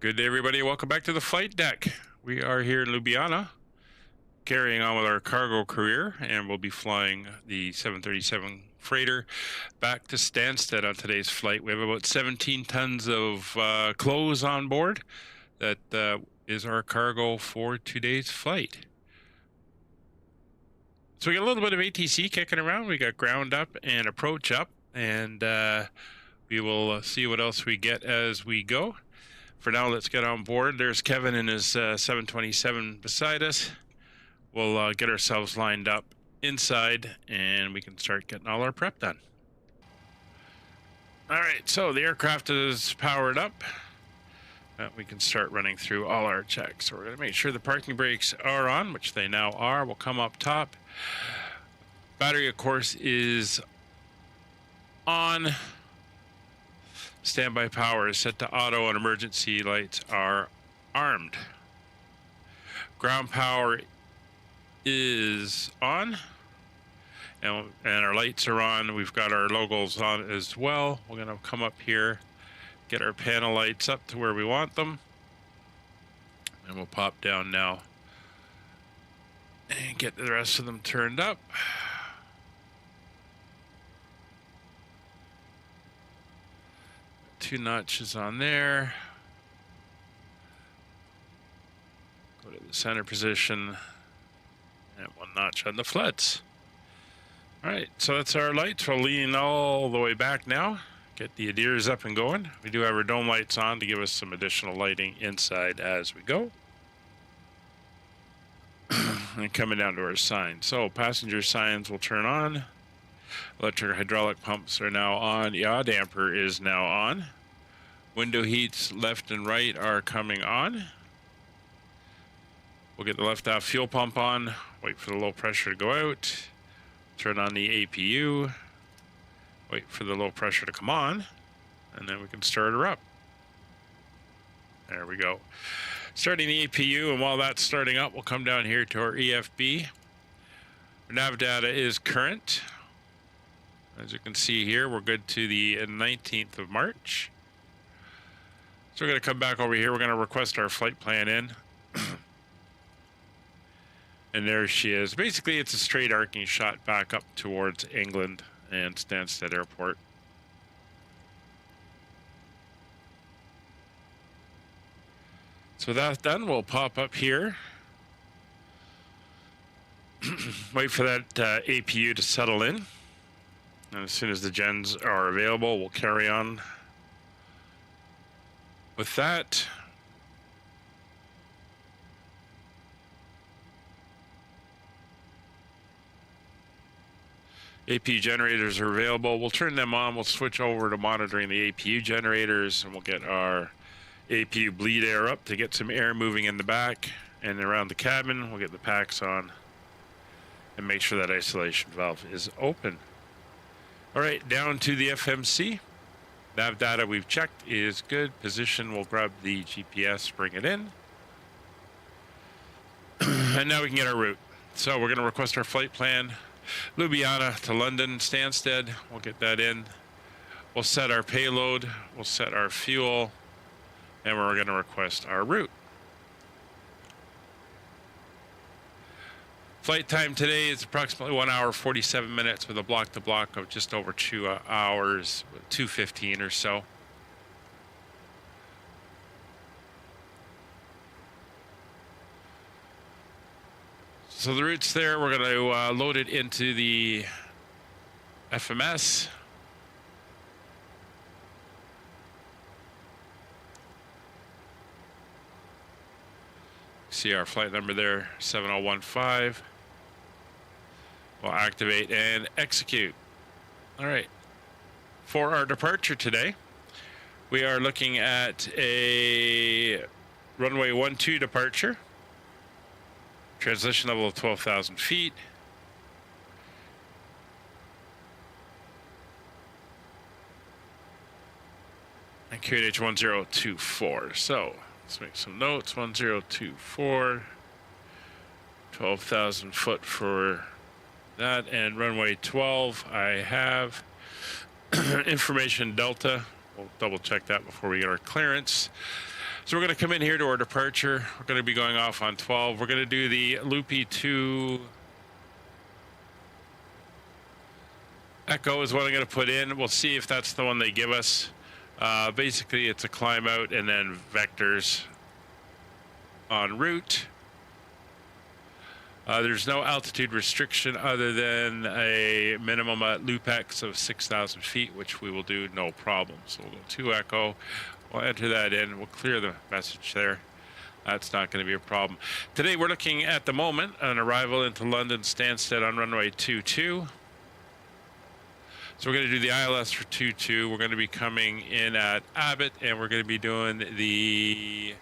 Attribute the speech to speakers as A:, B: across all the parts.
A: Good day, everybody. Welcome back to the flight deck. We are here in Ljubljana, carrying on with our cargo career, and we'll be flying the 737 freighter back to Stansted on today's flight. We have about 17 tons of clothes on board. That is our cargo for today's flight. So we got a little bit of ATC kicking around. We got ground up and approach up, and we will see what else we get as we go. For now, let's get on board. There's Kevin in his 727 beside us. We'll get ourselves lined up inside, and we can start getting all our prep done. All right, so the aircraft is powered up. We can start running through all our checks. So we're going to make sure the parking brakes are on, which they now are. We'll come up top. Battery, of course, is on. Standby power is set to auto, and emergency lights are armed. Ground power is on, and our lights are on. We've got our logos on as well. We're going to come up here, get our panel lights up to where we want them, and we'll pop down now and get the rest of them turned up. Two notches on there. Go to the center position, and one notch on the flats. All right, so that's our lights. We'll lean all the way back now. Get the adheres up and going. We do have our dome lights on to give us some additional lighting inside as we go. And coming down to our signs. So passenger signs will turn on. Electric hydraulic pumps are now on. Yaw damper is now on. Window heats left and right are coming on. We'll get the left aft fuel pump on. Wait for the low pressure to go out. Turn on the APU. Wait for the low pressure to come on. And then we can start her up. There we go. Starting the APU, and while that's starting up, we'll come down here to our EFB. Our nav data is current. As you can see here, we're good to the 19th of March. So we're going to come back over here. We're going to request our flight plan in. And there she is. Basically, it's a straight arcing shot back up towards England and Stansted Airport. So with that done, we'll pop up here. Wait for that APU to settle in. And as soon as the gens are available, we'll carry on with that. APU generators are available. We'll turn them on. We'll switch over to monitoring the APU generators, and we'll get our APU bleed air up to get some air moving in the back and around the cabin. We'll get the packs on and make sure that isolation valve is open. All right, down to the FMC. Nav data we've checked is good. Position, we'll grab the GPS, bring it in. And now we can get our route. So we're going to request our flight plan. Ljubljana to London, Stansted. We'll get that in. We'll set our payload. We'll set our fuel. And we're going to request our route. Flight time today is approximately 1 hour 47 minutes with a block-to-block of just over 2 hours, 2:15 or so. So the route's there. We're going to load it into the FMS. See our flight number there, 7015. We'll activate and execute. All right. For our departure today, we are looking at a runway 12 departure. Transition level of 12,000 feet. And QNH 1024. So let's make some notes. 1024. 12,000 foot for that, and runway 12 I have information Delta. We'll double check that before we get our clearance. So we're going to come in here to our departure. We're going to be going off on 12. We're going to do the Loopy 2 Echo is what I'm going to put in. We'll see if that's the one they give us. Basically, it's a climb out and then vectors en route. There's no altitude restriction other than a minimum at LoopX of 6,000 feet, which we will do no problem. So we'll go 2 Echo. We'll enter that in. We'll clear the message there. That's not going to be a problem. Today we're looking at the moment an arrival into London Stansted on runway 22. So we're going to do the ILS for 22. We're going to be coming in at Abbott, and we're going to be doing the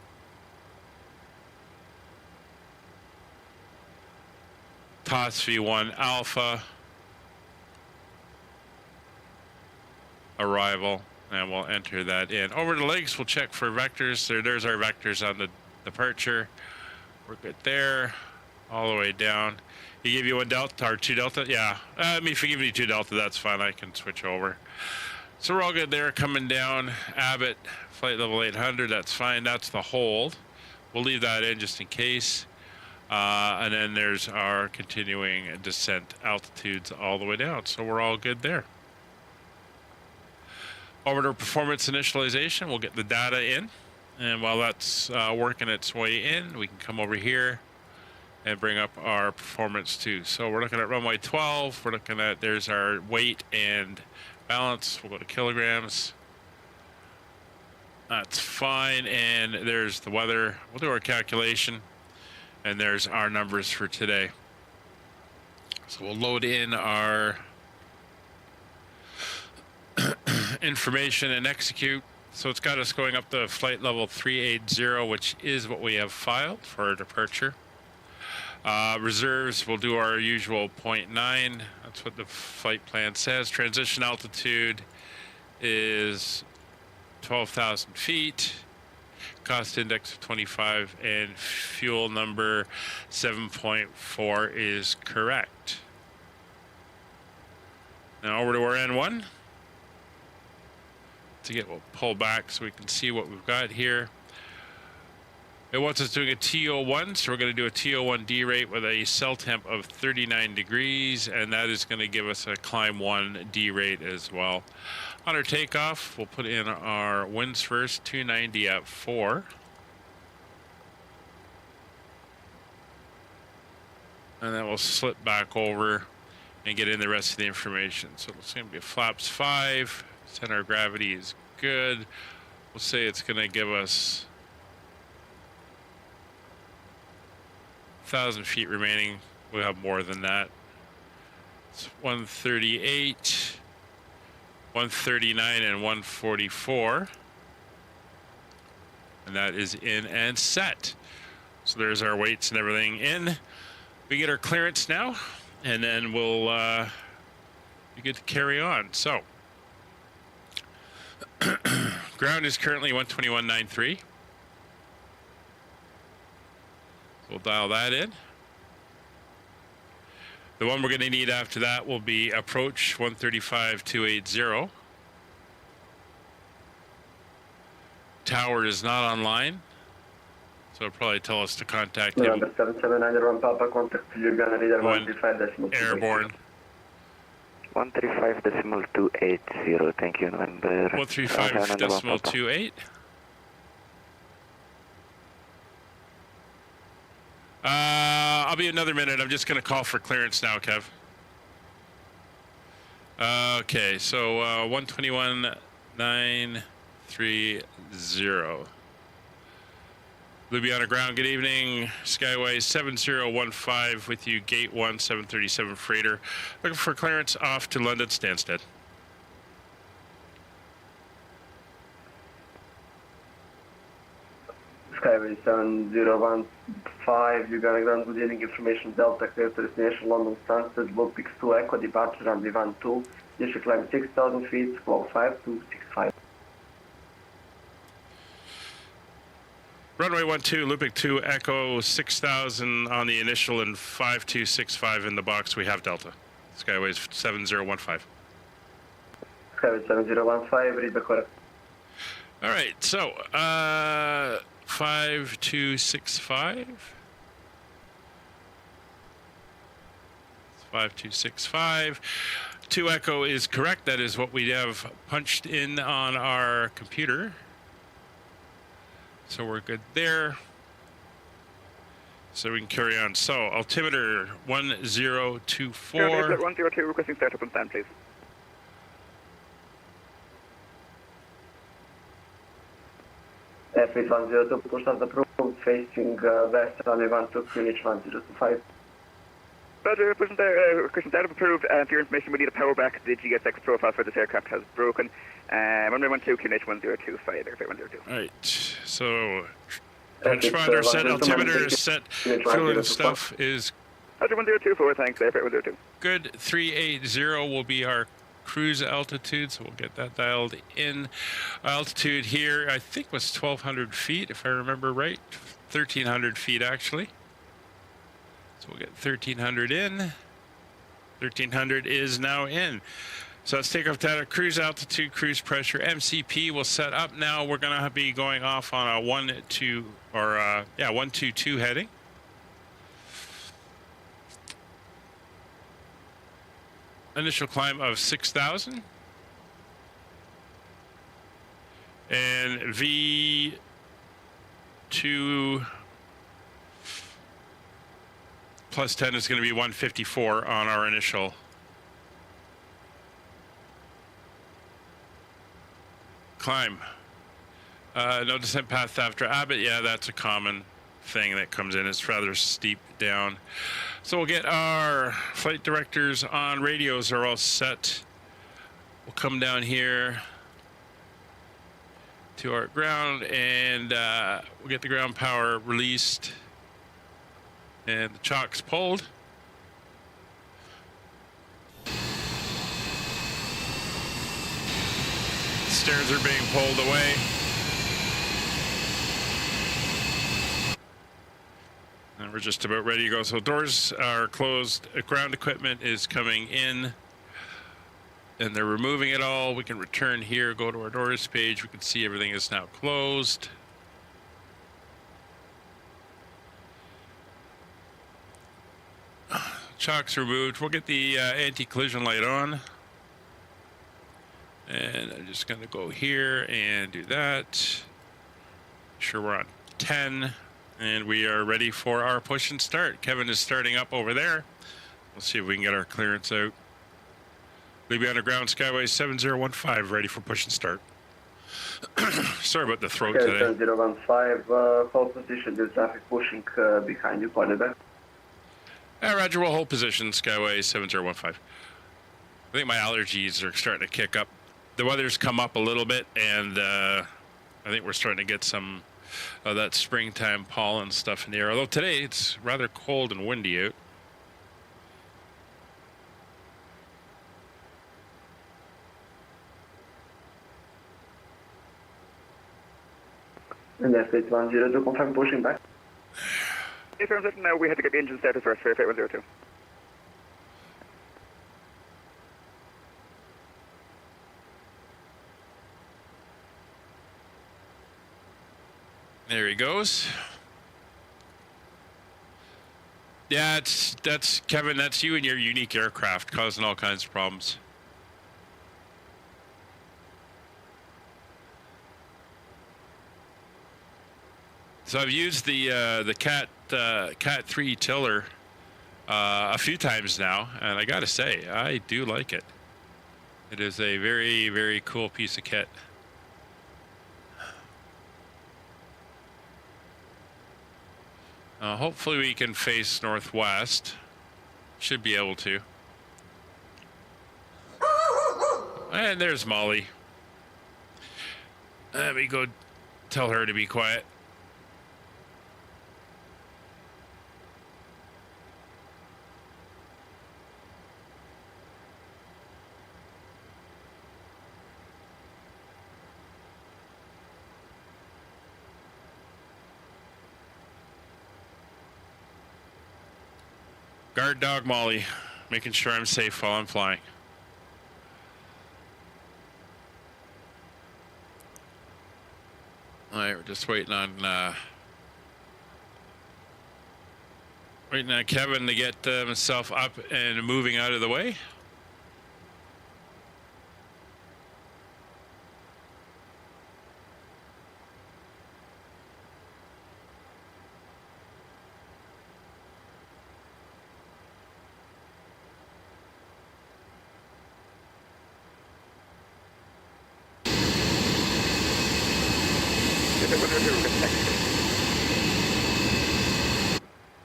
A: TOS V1 Alpha arrival, and we'll enter that in. Over the legs, we'll check for vectors. There's our vectors on the departure. We're good there. All the way down. He gave you 1 Delta or 2 Delta? Yeah. I mean, if he gives you 2 Delta, that's fine. I can switch over. So we're all good there. Coming down. Abbott, flight level 800. That's fine. That's the hold. We'll leave that in just in case. And then there's our continuing descent altitudes all the way down. So we're all good there. Over to performance initialization. We'll get the data in. And while that's working its way in, we can come over here and bring up our performance too. So we're looking at runway 12. We're looking at, there's our weight and balance. We'll go to kilograms. That's fine. And there's the weather. We'll do our calculation. And there's our numbers for today. So we'll load in our information and execute. So it's got us going up to flight level 380, which is what we have filed for our departure. Reserves, we'll do our usual 0.9. That's what the flight plan says. Transition altitude is 12,000 feet. Cost index of 25 and fuel number 7.4 is correct. Now over to our N1. We'll pull back so we can see what we've got here. It wants us doing a TO1, so we're going to do a TO1 D rate with a cell temp of 39 degrees, and that is going to give us a climb 1 D rate as well. On our takeoff, we'll put in our winds first, 290 at 4. And then we'll slip back over and get in the rest of the information. So it's going to be a flaps 5, center of gravity is good. We'll say it's going to give us 1,000 feet remaining. We'll have more than that. It's 138, 139, and 144. And that is in and set. So there's our weights and everything in. We get our clearance now, and then we'll be good to carry on. So ground is currently 121.93. We'll dial that in. The one we're going to need after that will be approach 135.280. Tower is not online, so it'll probably tell us to contact him.
B: November 779 Papa, contact Ljubljana, reader 135.280.
A: Airborne.
C: 135.280, thank you, November.
A: 135.28. I'll be another minute. I'm just going to call for clearance now, Kev. Okay, so 121.930. Ljubljana ground, good evening. Skyway 7015 with you, gate 1, 737 freighter. Looking for clearance off to London Stansted.
B: Skyway 7015, Ljubljana ground, good evening, information Delta, clear to destination London Stansted, Loop X2 Echo, departure on V12, initial climb 6,000 feet, flow 5265.
A: Runway 12, Looping 2, Echo 6,000 on the initial and 5265 in the box. We have Delta. Skyway 7015.
B: Skyway 7015, read the correct.
A: All right, so 5265. 5265. 2 Echo is correct. That is what we have punched in on our computer. So we're good there. So we can carry on. So altimeter 1024.
D: 102, requesting startup and stand, please.
B: F8 102, push start approved, facing west runway 12, QNH 1025.
D: Roger, pushing requesting startup approved. For your information, we need a power back. The GSX profile for this aircraft has broken. Runway 12, QNH 1025, airfreight 102.
A: Alright, so transponder set, altimeter is set, fuel and stuff is
D: Roger, 1024, thanks, airfreight 102.
A: good. 380 will be our cruise altitude, so we'll get that dialed in. Altitude here, I think, was 1,200 feet, if I remember right. 1,300 feet, actually. So we'll get 1,300 in. 1,300 is now in. So let's take off data, cruise altitude, cruise pressure, MCP will set up now. We're going to be going off on a 122 heading. Initial climb of 6,000. And V2 plus 10 is going to be 154 on our initial. Climb. No descent path after Abbott. Yeah, that's a common thing that comes in. It's rather steep down. So we'll get our flight directors on. Radios are all set. We'll come down here to our ground and we'll get the ground power released and the chocks pulled. Stairs are being pulled away. And we're just about ready to go. So doors are closed. Ground equipment is coming in. And they're removing it all. We can return here, go to our doors page. We can see everything is now closed. Chocks removed. We'll get the anti-collision light on. And I'm just going to go here and do that. Sure, we're on 10. And we are ready for our push and start. Kevin is starting up over there. We'll see if we can get our clearance out. Ljubljana ground, Skyway 7015, ready for push and start. Sorry about the throat today.
B: 7015, hold position, there's traffic pushing behind you, Quadrant.
A: Roger, we'll hold position, Skyway 7015. I think my allergies are starting to kick up. The weather's come up a little bit, and I think we're starting to get some of that springtime pollen stuff in the air. Although today it's rather cold and windy out.
B: And F8 102, confirm pushing back.
D: No, we had to get the engine started first for F8 102.
A: There he goes. Yeah, that's Kevin, that's you and your unique aircraft causing all kinds of problems. So I've used the Cat 3 tiller a few times now, and I gotta say, I do like it. It is a very, very cool piece of kit. Hopefully we can face northwest. Should be able to. And there's Molly. Let me go tell her to be quiet. Guard dog Molly, making sure I'm safe while I'm flying. All right, we're just waiting on Waiting on Kevin to get himself up and moving out of the way.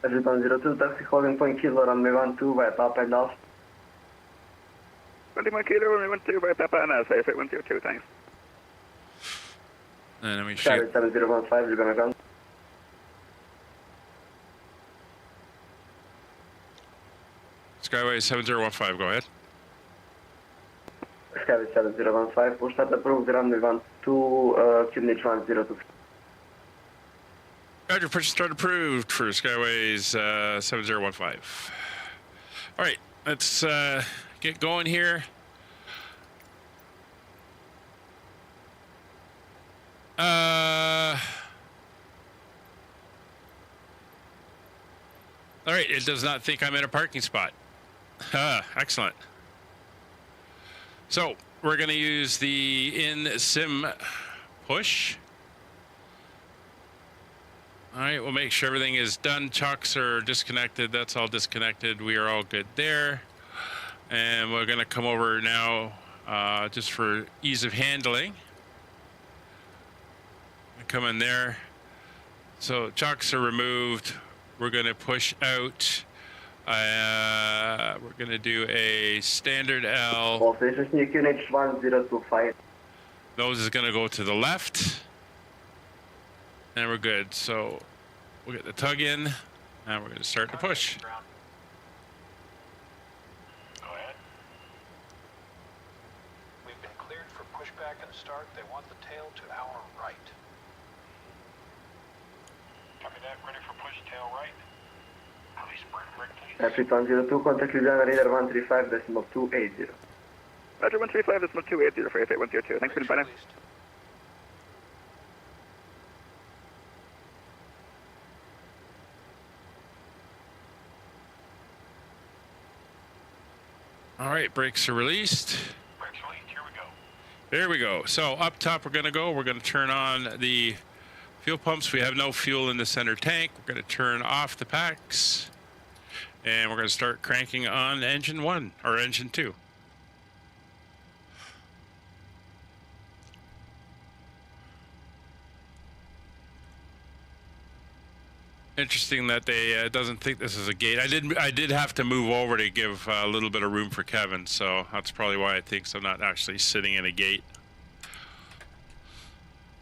B: Edgerton 02, taxi holding point kilo, runway 12 via Papa and Alpha.
D: 21 kilo, runway 12 by Papa and Alpha, FA 102, thanks.
A: And then we
B: Skyway
A: shoot.
B: 7015, you're gonna ground.
A: Skyway 7015, go ahead.
B: Skyway 7015, push start approved, runway 12, QNH 102.
A: Roger, push start approved for Skyways 7015. All right, let's get going here. All right, it does not think I'm in a parking spot. Excellent. So we're going to use the in-sim push. All right, we'll make sure everything is done. Chocks are disconnected. That's all disconnected. We are all good there. And we're going to come over now just for ease of handling. Come in there. So chocks are removed. We're going to push out. We're going to do a standard L.
B: All stations near QNH 1025.
A: Nose is going to go to the left. And we're good. So we'll get the tug in, and we're going to start the push.
E: Go ahead. We've been cleared for pushback and start. They want the tail to our right. Copy that. Ready for push, tail right. Release brake, please.
B: Airfield 102, contact Ljubljana, radar 135.280.
D: Roger, 135.280 for FA 102, thanks for the bye now.
E: Released.
A: All right, brakes are released.
E: Brakes released. Here we go.
A: There we go. So up top we're going to go. We're going to turn on the fuel pumps. We have no fuel in the center tank. We're going to turn off the packs. And we're going to start cranking on engine 1 or engine 2. Interesting that they doesn't think this is a gate. I did have to move over to give a little bit of room for Kevin, so that's probably why it thinks I'm not actually sitting in a gate.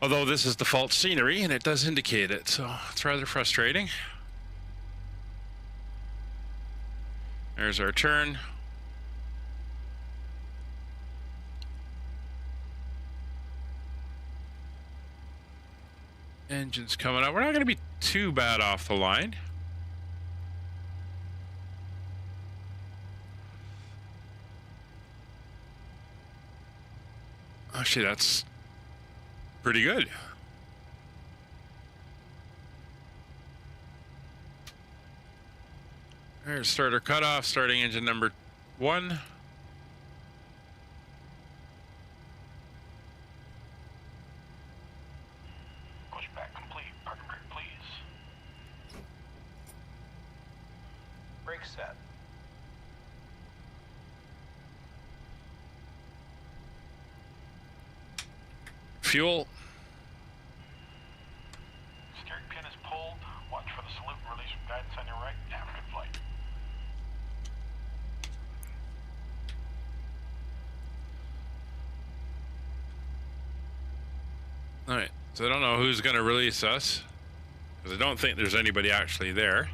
A: Although this is default scenery and it does indicate it, so it's rather frustrating. There's our turn. Engine's coming up. We're not going to be too bad off the line. Actually, that's pretty good. There's starter cutoff, starting engine number 1.
E: Pushback complete. Parking brake, please. Brake set.
A: Fuel.
E: Steering pin is pulled. Watch for the salute and release from guidance on your right. Have a good flight.
A: All right, so I don't know who's going to release us, because I don't think there's anybody actually there.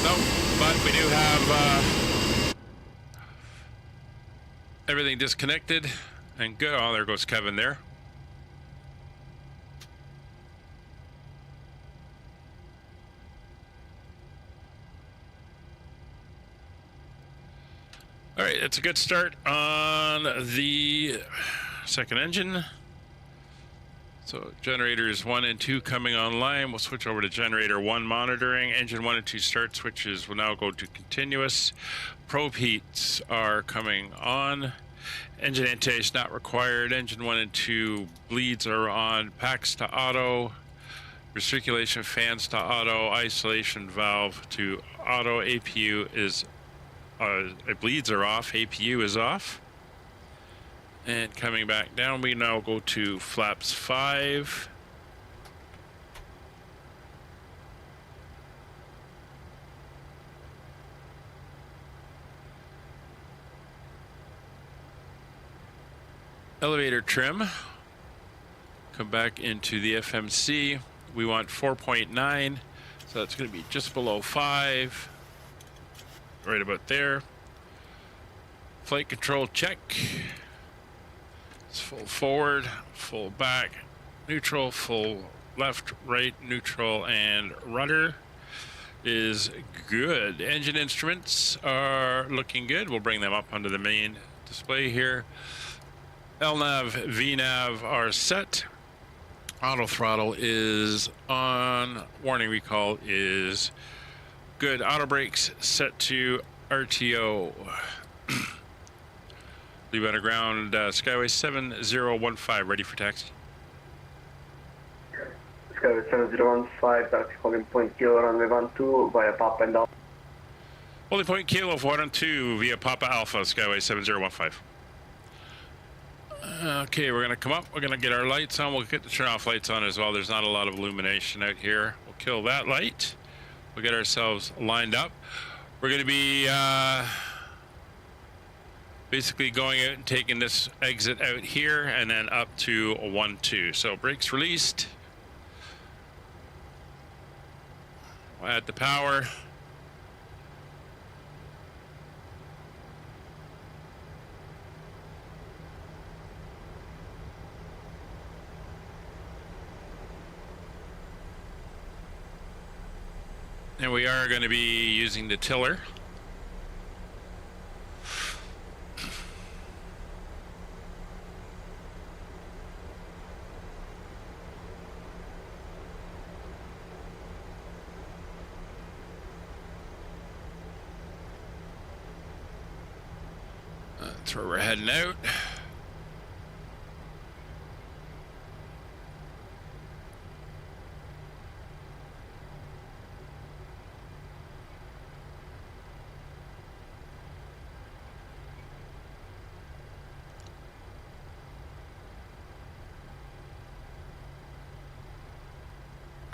A: Nope, but we do have everything disconnected and good. Oh, there goes Kevin there. All right, it's a good start on the second engine. So generators 1 and 2 coming online. We'll switch over to generator 1 monitoring. Engine 1 and 2 start switches will now go to continuous. Probe heats are coming on. Engine anti is not required. Engine 1 and 2 bleeds are on. Packs to auto. Recirculation fans to auto. Isolation valve to auto. APU is bleeds are off. APU is off. And coming back down, we now go to flaps 5. Elevator trim. Come back into the FMC. We want 4.9, so that's going to be just below 5. Right about there. Flight control check. It's full forward, full back, neutral, full left, right, neutral, and rudder is good. Engine instruments are looking good. We'll bring them up onto the main display here. LNAV, VNAV are set. Auto throttle is on. Warning recall is good. Auto brakes set to RTO. Leave underground, Skyway 7015, ready for taxi.
B: Skyway 7015, taxi holding point kilo, runway 12 via Papa and Alpha.
A: Holding point kilo of 112 via Papa Alpha, Skyway 7015. Okay, we're going to come up, we're going to get our lights on, we'll get the turn off lights on as well. There's not a lot of illumination out here. We'll kill that light. We'll get ourselves lined up. We're going to be basically going out and taking this exit out here and then up to 1-2. So brakes released. We'll add the power. And we are going to be using the tiller. That's where we're heading out.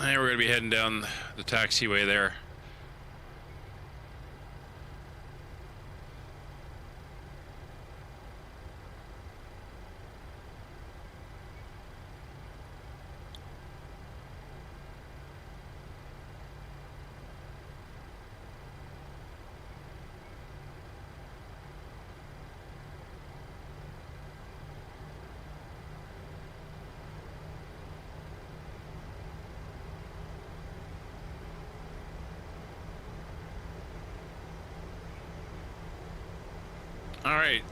A: And we're going to be heading down the taxiway there. All right.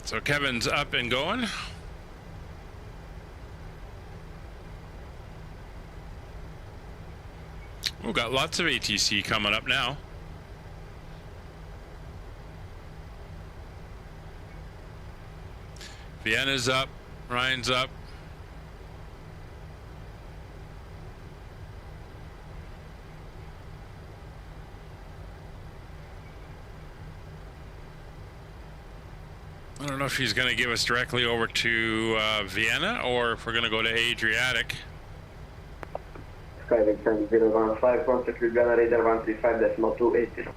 A: So Kevin's up and going. We've got lots of ATC coming up now. Vienna's up, Ryan's up. I don't know if he's going to give us directly over to Vienna or if we're going to go to Adriatic.
B: Skyway 7015, contact Ljubljana, radar 135.280.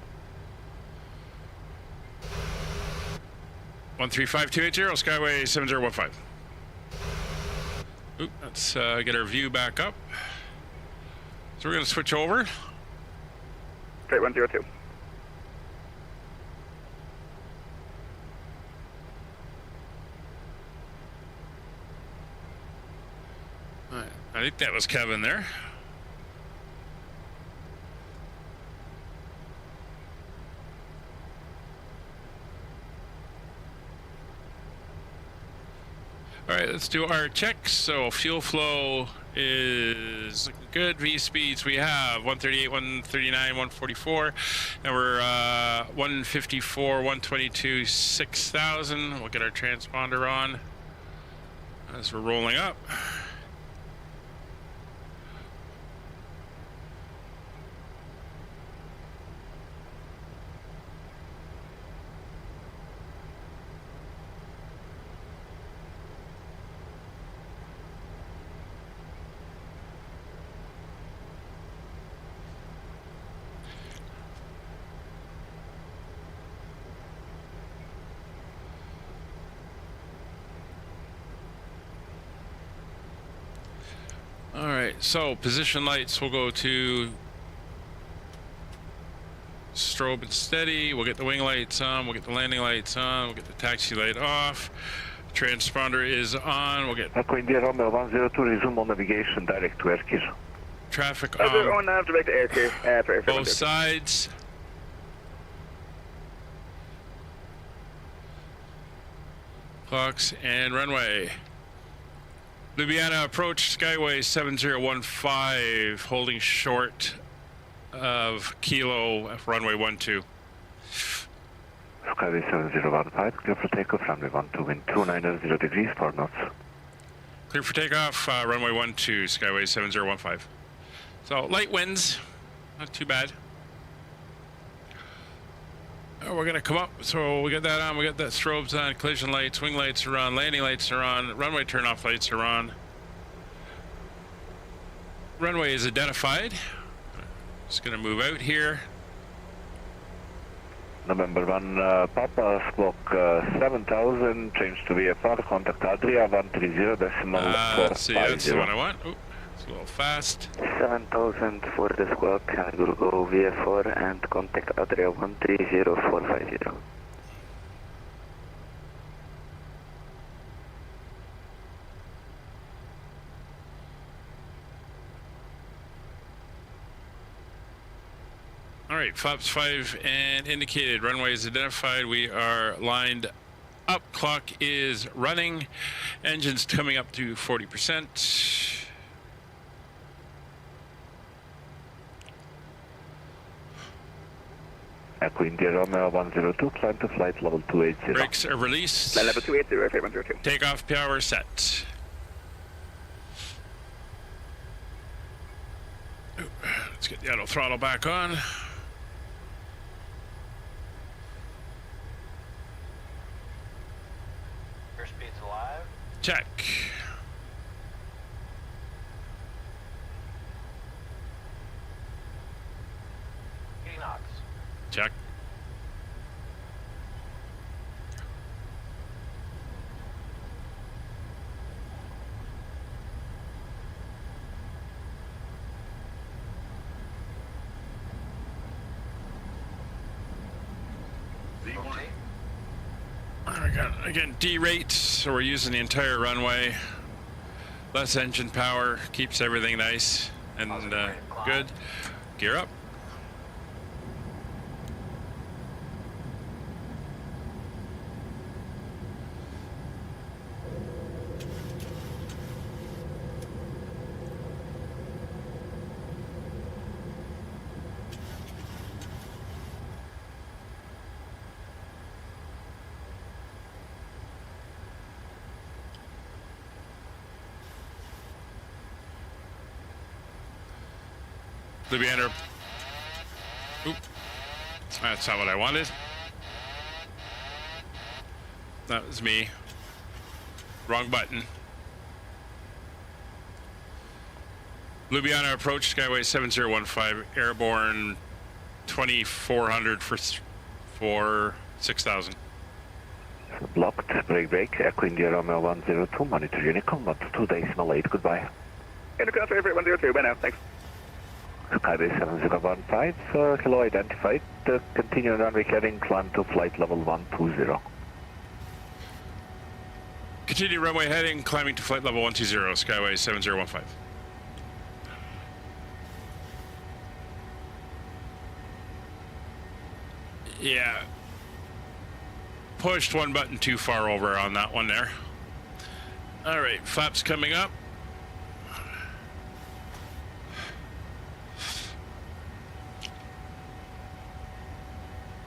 A: 135280, Skyway 7015. Oop, let's get our view back up. So we're going to switch over.
D: Straight 102.
A: I think that was Kevin there. All right, let's do our checks. So fuel flow is looking good. V speeds we have 138, 139, 144, and we're 154, 122, 6,000. We'll get our transponder on as we're rolling up. All right, so position lights, we'll go to strobe and steady. We'll get the wing lights on, we'll get the landing lights on, we'll get the taxi light off. Transponder is on, we'll get
C: Echo India Romeo 102, resume all navigation direct to Erkir.
A: traffic
D: Roger,
A: on
D: on nav, direct to Aircare.
A: both sides. Clocks and runway. Ljubljana approach, Skyway 7015, holding short of Kilo, runway 12.
C: Skyway 7015, clear for takeoff, runway 12, wind 290 degrees, 4 knots.
A: Clear for takeoff, runway 12, Skyway 7015. So light winds, not too bad. We're gonna come up, so we got that on, we got that strobes on, collision lights, wing lights are on, landing lights are on, runway turn-off lights are on. Runway is identified. Just gonna move out here.
C: November 1, Papa, squawk 7000, change to VFR, contact Adria 130.450.
A: Let's see, that's the one I want. Ooh, it's a little fast.
C: 7000 for the squawk, and we'll go VFR and contact Adria 130.450.
A: All right, flaps 5 and indicated. Runway is identified. We are lined up. Clock is running. Engines coming up to 40%.
C: Echo India Romeo 102, climb to flight level 280.
A: Brakes are released.
D: Level 280, Aircare 102.
A: Takeoff power set. Ooh, let's get the auto throttle back on.
E: Airspeed's alive.
A: Check.
E: Knots.
A: Check. Again, D-rate, so we're using the entire runway. Less engine power, keeps everything nice and good. Gear up. Ljubljana. Oop. That's not what I wanted. That was me. Wrong button. Ljubljana approach, Skyway 7015, airborne 2400 for 6,000.
C: Blocked, break, Echo India Romeo 102, monitor Unicom, 12.8, goodbye.
D: Intercom Aircare 102, bye now, thanks.
C: Skyway 7015, hello, identified. Continue runway heading, climb to flight level 120.
A: Continue runway heading, climbing to flight level 120, Skyway 7015. Yeah. Pushed one button too far over on that one there. All right, flaps coming up.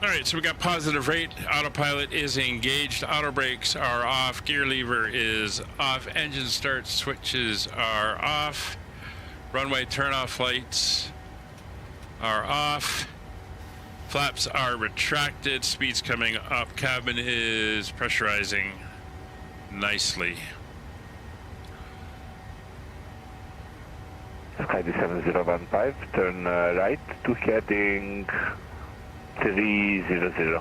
A: All right, so we got positive rate. Autopilot is engaged. Auto brakes are off. Gear lever is off. Engine start switches are off. Runway turn-off lights are off. Flaps are retracted. Speed's coming up. Cabin is pressurizing nicely.
C: Sky B737-800, turn right to heading 300.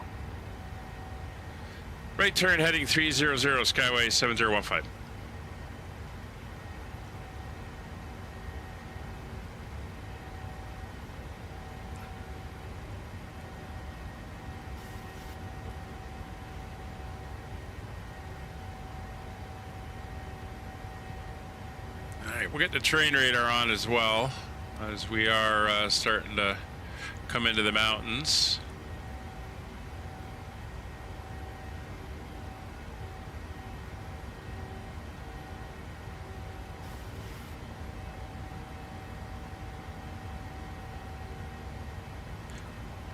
A: Right turn heading 300, Skyway 7015. We'll get the terrain radar on as well, as we are starting to come into the mountains.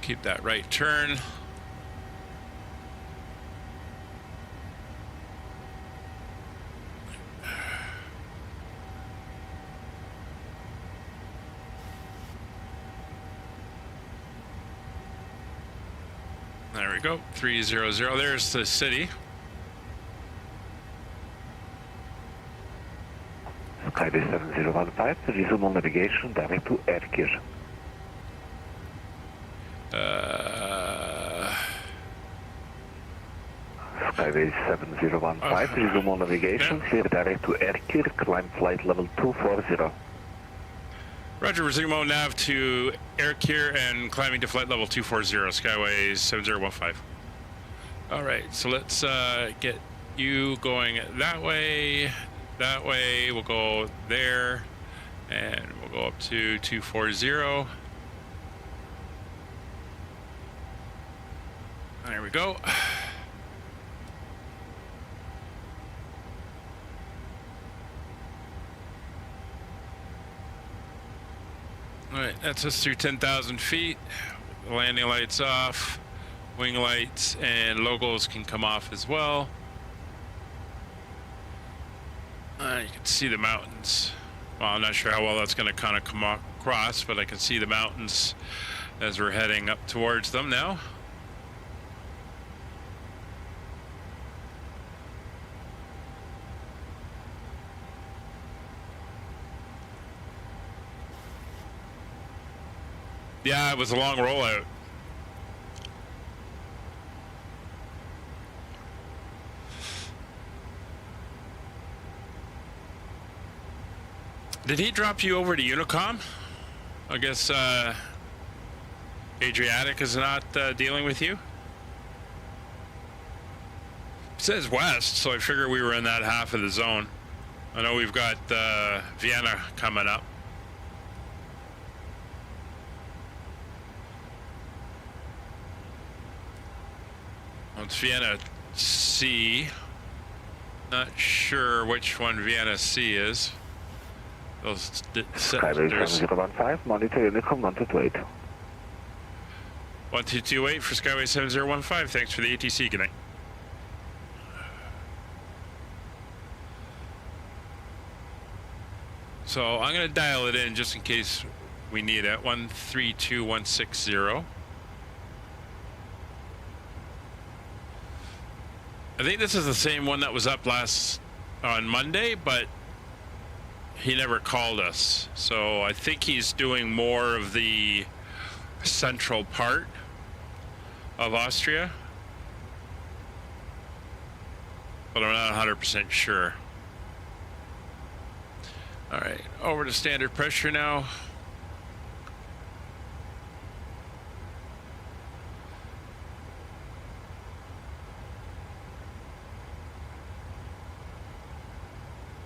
A: Keep that right turn. There we go, 300. There's the city.
C: Skyway 7015, resume on navigation direct to Erkir. Skyway 7015, resume on navigation, clear direct to Erkir, climb flight level 240.
A: Roger, resume on nav to Erkir and climbing to flight level 240, Skyway 7015. All right, so let's get you going that way. That way, we'll go there, and we'll go up to 240. There we go. All right, that's us through 10,000 feet. Landing lights off, wing lights and logos can come off as well. You can see the mountains. Well, I'm not sure how well that's going to kind of come across, but I can see the mountains as we're heading up towards them now. Yeah, it was a long rollout. Did he drop you over to Unicom? I guess Adriatic is not dealing with you? It says west, so I figure we were in that half of the zone. I know we've got Vienna coming up. It's Vienna C. Not sure which one Vienna C is. Those
C: Skyway 7015, monitor Unicom 1228.
A: 1228 for Skyway 7015. Thanks for the ATC. Good night. So I'm going to dial it in just in case we need it. 132160. I think this is the same one that was up on Monday, but he never called us. So I think he's doing more of the central part of Austria, but I'm not 100% sure. All right, over to standard pressure now.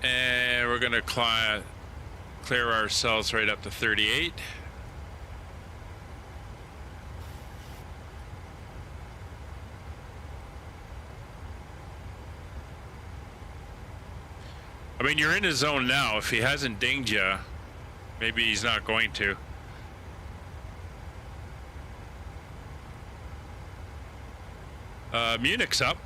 A: And we're going to clear ourselves right up to 38. I mean, you're in his zone now. If he hasn't dinged you, maybe he's not going to. Munich's up.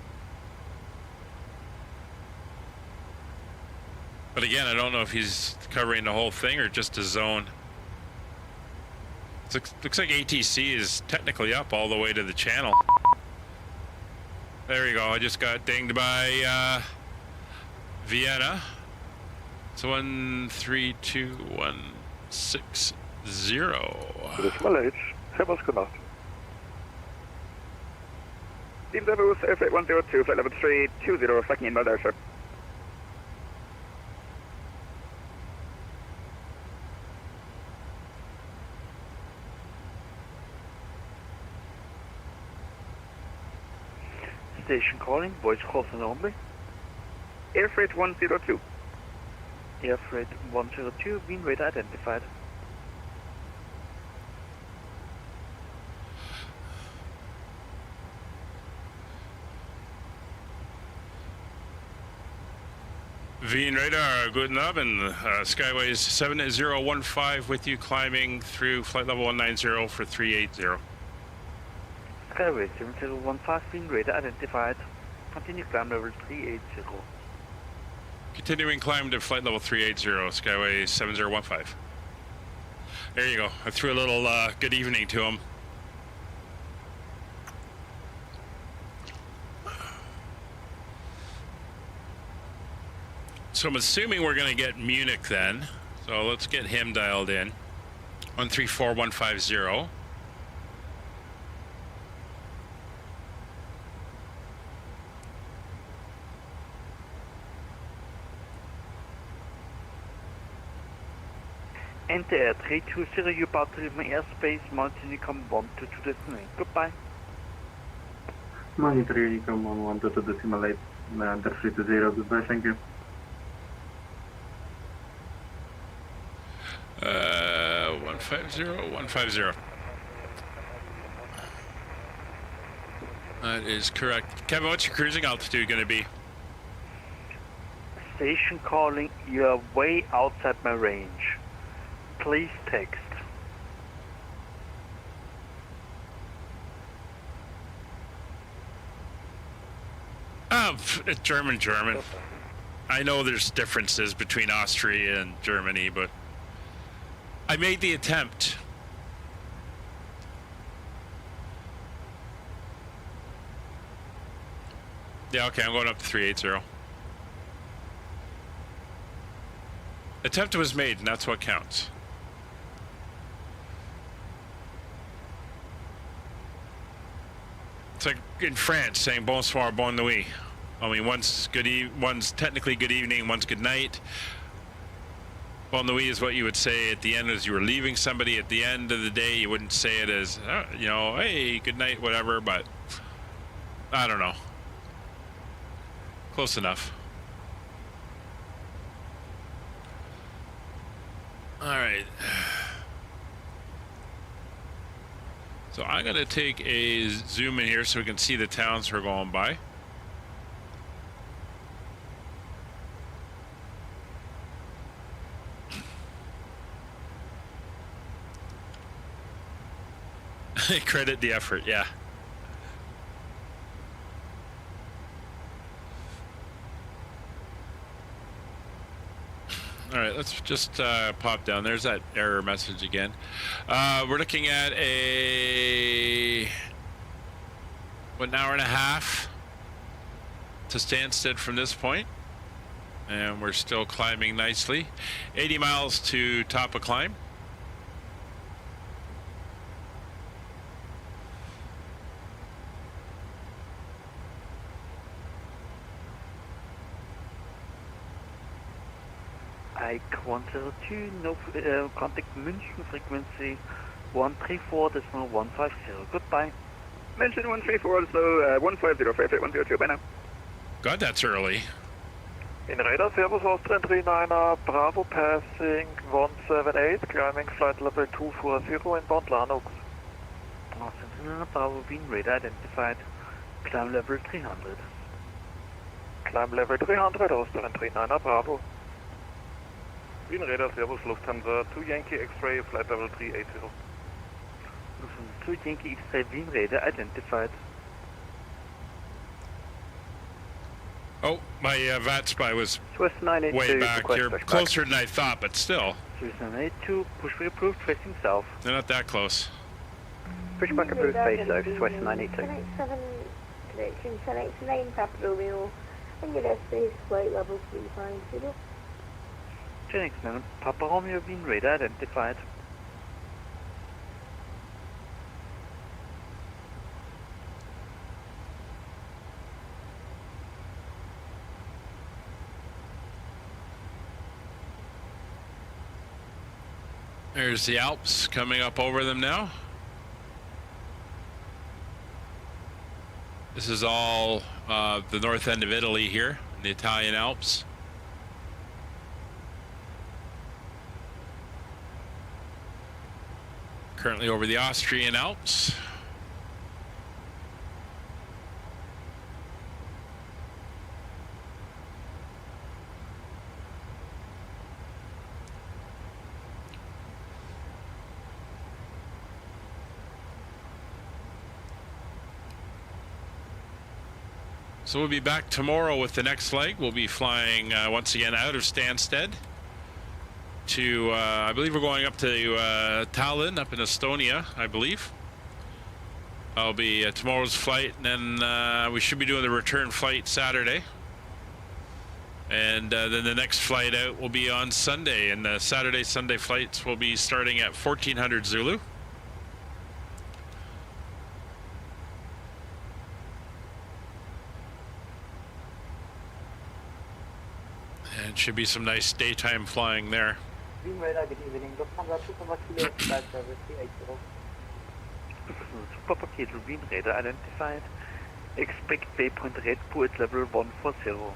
A: But again, I don't know if he's covering the whole thing or just his zone. Looks like ATC is technically up all the way to the channel. There you go. I just got dinged by Vienna. It's 132160.
C: Decimal H, Servus, good night.
D: Team Devils, Airfreight 102, flight level 320, reflecting inbound there, sir.
F: Station calling, voice crossing only.
D: Airfreight 102.
F: Airfreight 102, wind rate identified.
A: Wien radar, guten Abend. Skyways 7015 with you, climbing through flight level 190 for 380.
F: Skyway 7015, wind radar identified. Continue climb level 380.
A: Continuing climb to flight level 380, Skyway 7015. There you go. I threw a little good evening to him. So I'm assuming we're going to get Munich then. So let's get him dialed in. 134150.
F: Enter 320, you about to leave my airspace, Mountain Unicom 122 destination. Goodbye.
B: Monitor Unicom 122 decimal 8, under 320, goodbye, thank you.
A: 150. That is correct. Kevin, what's your cruising altitude going to be?
F: Station calling, you are way outside my range. Please text.
A: German. I know there's differences between Austria and Germany, but I made the attempt. Yeah, okay, I'm going up to 380. Attempt was made, and that's what counts. It's like in France saying bonsoir, bonne nuit. I mean, one's one's technically good evening, one's good night. Bonne nuit is what you would say at the end as you were leaving somebody. At the end of the day, you wouldn't say it as, you know, hey, good night, whatever, but I don't know. Close enough. All right. So I'm going to take a zoom in here so we can see the towns we're going by. Credit the effort, yeah. All right, let's just pop down. There's that error message again. We're looking at an hour and a half to Stansted from this point, and we're still climbing nicely. 80 miles to top of climb.
F: Ike 102, no contact München frequency 134.150. Goodbye.
D: Mention 134, so 150 for Airfreight 102, bye now.
A: God, that's early.
C: In radar, Servus, Austrian 39er, Bravo passing 178, climbing flight level 240 inbound Lanux.
F: Austrian Bravo, wind radar identified. Climb level 300.
C: Climb level 300, Austrian 39er, Bravo. Wien Radar, Servus Lufthansa, 2 Yankee X-Ray, flight level 380.
F: Lufthansa 2 Yankee X-Ray Wien Radar identified.
A: Oh, my VAT spy was
G: Swiss 982,
A: way back.
G: request
A: You're
G: pushback.
A: closer than I thought, but still,
F: Swiss 982, pushback approved, facing south.
A: they're not that close.
G: Pushback approved, face south, Swiss 982.
H: 787, direction 789, Papa Romeo, and your airspace, flight level 350.
F: Genix9, Papa Romeo Wien Radar identified.
A: There's the Alps coming up over them now. This is all the north end of Italy here, the Italian Alps. Currently over the Austrian Alps. So we'll be back tomorrow with the next leg. We'll be flying once again out of Stansted to, I believe we're going up to Tallinn, up in Estonia, I believe. That'll be tomorrow's flight, and then we should be doing the return flight Saturday. And then the next flight out will be on Sunday, and the Saturday-Sunday flights will be starting at 1400 Zulu. And should be some nice daytime flying there.
F: Wien Radar, good evening. Lufthansa 2 Kilo, flight level 380. Super Kilo, Wien Radar identified. Expect waypoint Red Bull at level 140.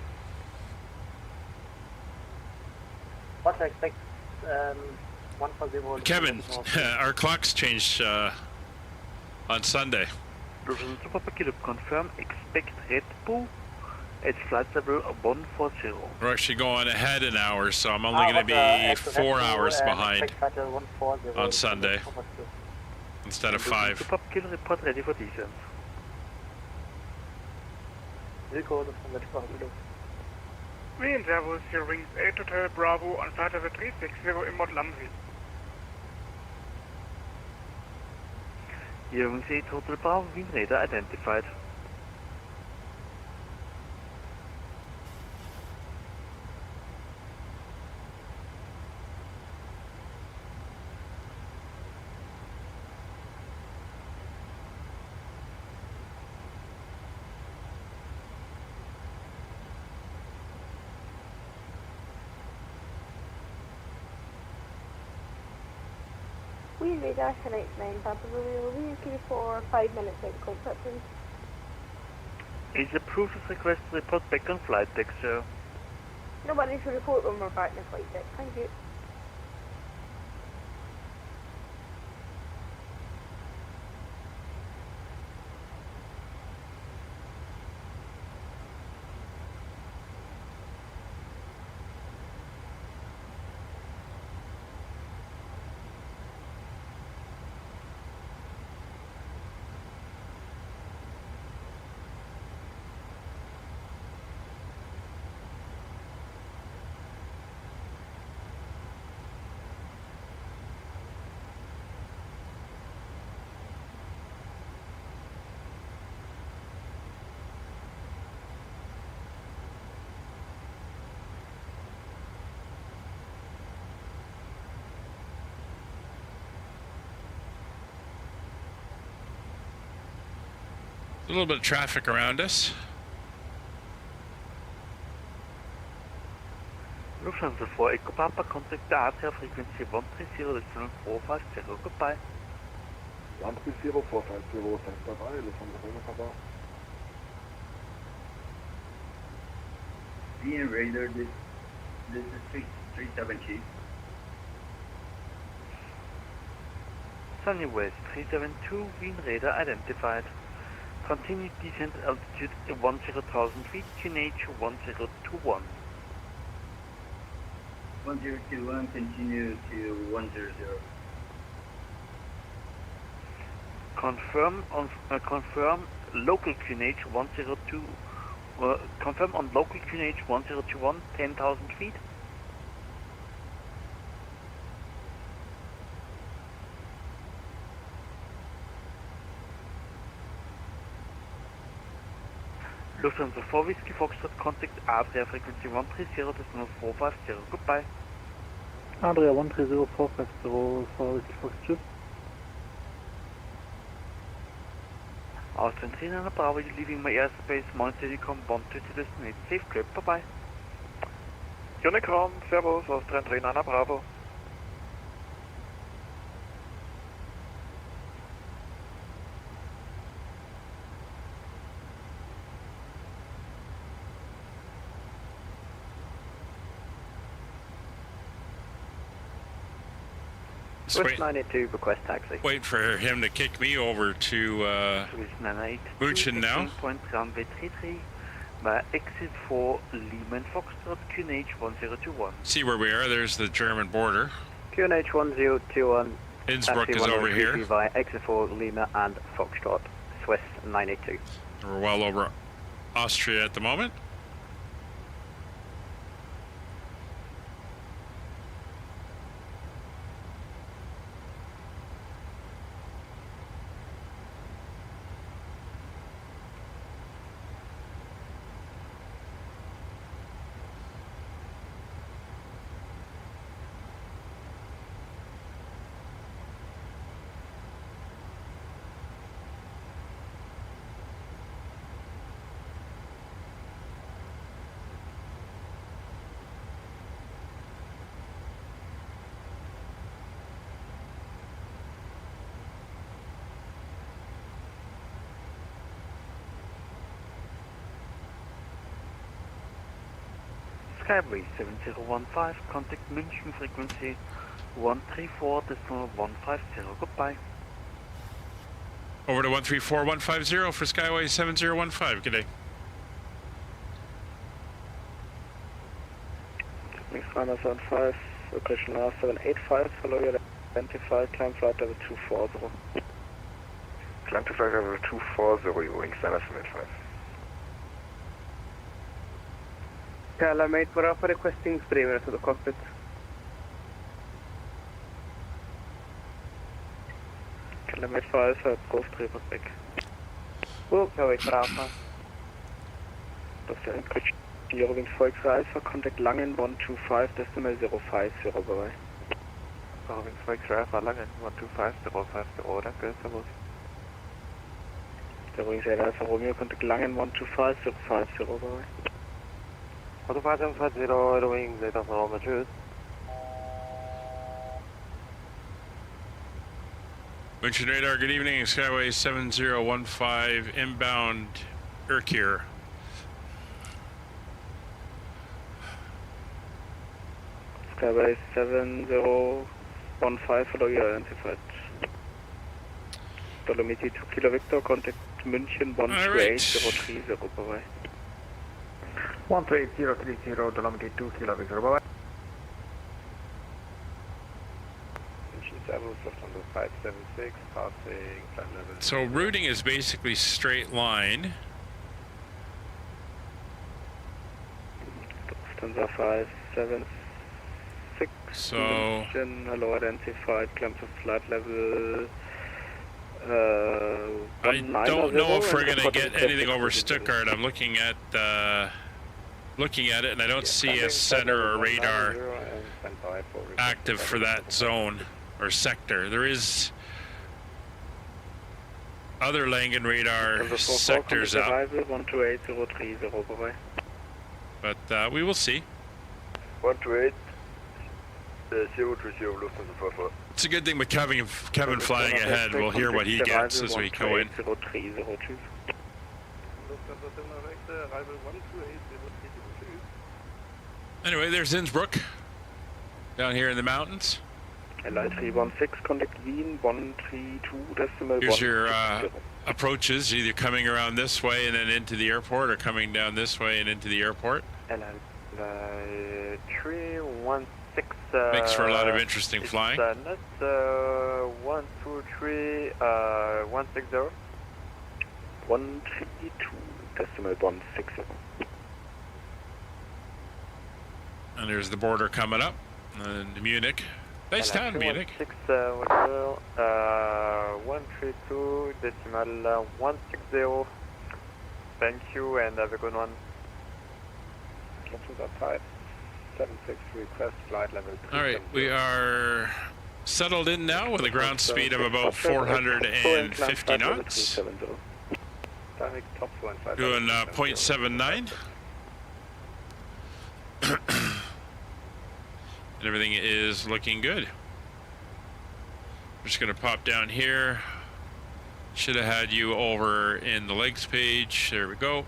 F: What I expect 140.
A: Kevin, our clocks changed on Sunday.
F: Lufthansa Super Kilo, confirm. Expect Red Bull at flight level 140.
A: We're actually going ahead an hour, so I'm only going to be 4 hours behind on Sunday instead of 5.
F: Super Kilo, report ready for descent.
I: Wien Servus, your wings 8 Hotel Bravo on flight level 360 in Mont-Lamsey.
F: Your wings 8 Hotel Bravo, Wien Radar identified.
H: Wien Radar 1089, Papa Romeo, VUK for 5 minutes out of cockpit, please.
F: Is approved as request to report back on flight deck, sir.
H: Nobody to report when we're back in the flight deck. Thank you.
A: A little bit of traffic around us.
F: Lufthansa 4 Echo Papa, contact the ATR frequency 130.450. Goodbye.
J: 130.450, stand by, Lufthansa 4 Papa.
B: Wien Radar, this is 372.
F: Sunny West 372, Wien Radar identified. Continued descent altitude 10,000 feet, QNH 1021.
K: 1021, continue to 100.
F: Confirm on confirm local QNH 102. Confirm on local QNH 1021, 10,000 feet. Lufthansa 4 Whiskey Foxtrot, contact Adria frequency 130.450. Goodbye.
L: Adria 130.450 for Whiskey Foxtrot.
F: Austrian 39 Bravo, you're leaving my airspace, Mount Honeycomb, 12 to destinate. Safe trip, bye bye.
C: Honeycomb, Servus, Austrian 39 Bravo.
G: Swiss 982, request taxi.
A: Wait for him to kick me over to München now.
F: Point runway 33, by exit for Lehman Foxtrot, QNH 1021.
A: See where we are, there's the German border.
G: QNH 1021.
A: Innsbruck is over here.
G: Via exit for Lima and Foxtrot, Swiss 982.
A: We're well over Austria at the moment.
F: Skyway 7015, contact München frequency 134.150. Goodbye.
A: Over to 134150 for Skyway 7015. Good day.
J: Minus 15, location R785, follow your identified, climb flight level 240.
C: Climb to flight level 240, wing standard 785.
B: Calamite Bravo requesting streamer to the cockpit.
J: Calamite 5, go streamer back.
B: Oh, Calamite Bravo.
J: Das ist ein Eurowings Volksreise Alpha, Contact Langen 125, Decimal 050 bereit.
C: Eurowings Volksreise Alpha, Langen 125, 050, danke, servus.
J: Eurowings Alpha Romeo, Contact Langen 125, 050 bereit.
C: 12550, Eurowings Alpha Romeo, tschüss.
A: München radar, good evening. Skyway 7015 inbound Erkir.
J: Skyway 7015, follow your identified. Dolomiti 2 Kilo Victor, contact München 128-030, bye-bye.
C: 128-030, Dolomiti 2 Kilo Victor, bye-bye. München Servus, Lufthansa 576, passing climb level.
A: So routing is basically straight line.
J: Lufthansa 576.
A: So
J: hello, identified, climb to flight level.
A: I don't know if we're going to get anything over Stuttgart. I'm looking at it, and I don't see a center or radar active for that zone or sector. There is other Langen radar sectors up, but we will see.
C: 128. 030 Lufthansa 44.
A: It's a good thing with Kevin flying ahead. We'll hear what he gets as we go in. Anyway, there's Innsbruck down here in the mountains.
J: LI316, contact Wien 132.1.
A: Here's your approaches, either coming around this way and then into the airport, or coming down this way and into the airport.
C: LI316, 6.
A: Makes for a lot of interesting flying.
C: Not 1, 2, 3, 160.
J: 132.160.
A: And there's the border coming up. And Munich. Nice town, Munich.
C: 132 decimal 160. Thank you and have a good one.
J: Cancel 576 request flight level 2.
A: All right, we are settled in now with a ground speed of about 450 knots. Doing 0.79. And everything is looking good. I'm just going to pop down here. Should have had you over in the legs page. There we go.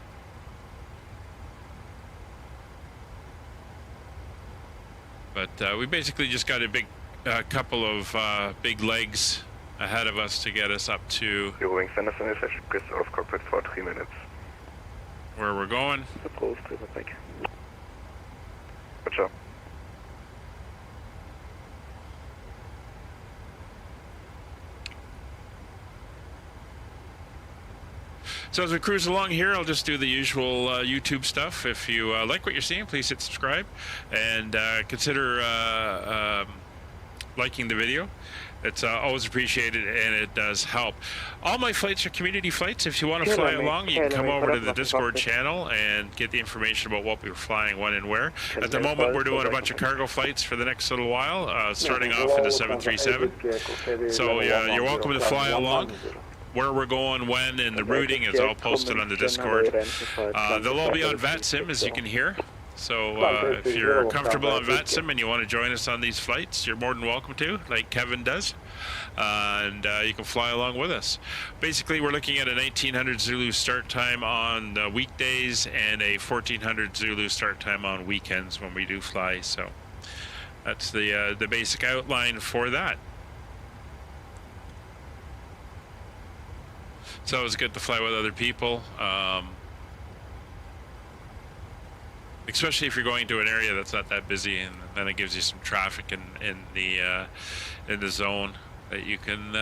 A: But we basically just got a big couple of big legs ahead of us to get us up to
D: Eurowings Anderson is Chris off cockpit for 3 minutes.
A: where we're going.
D: Good job.
A: So as we cruise along here, I'll just do the usual YouTube stuff. If you like what you're seeing, please hit subscribe and consider liking the video. It's always appreciated and it does help. All my flights are community flights. If you want to fly along, you can come over to the Discord channel and get the information about what we're flying, when and where. At the moment, we're doing a bunch of cargo flights for the next little while, starting off in the 737. So you're welcome to fly along. Where we're going, when, and the routing is all posted on the Discord. They'll all be on VATSIM, as you can hear. So if you're comfortable on VATSIM and you want to join us on these flights, you're more than welcome to, like Kevin does. And you can fly along with us. Basically, we're looking at a 1900 Zulu start time on weekdays and a 1400 Zulu start time on weekends when we do fly. So that's the basic outline for that. So it's good to fly with other people, especially if you're going to an area that's not that busy, and then it gives you some traffic in the zone that you can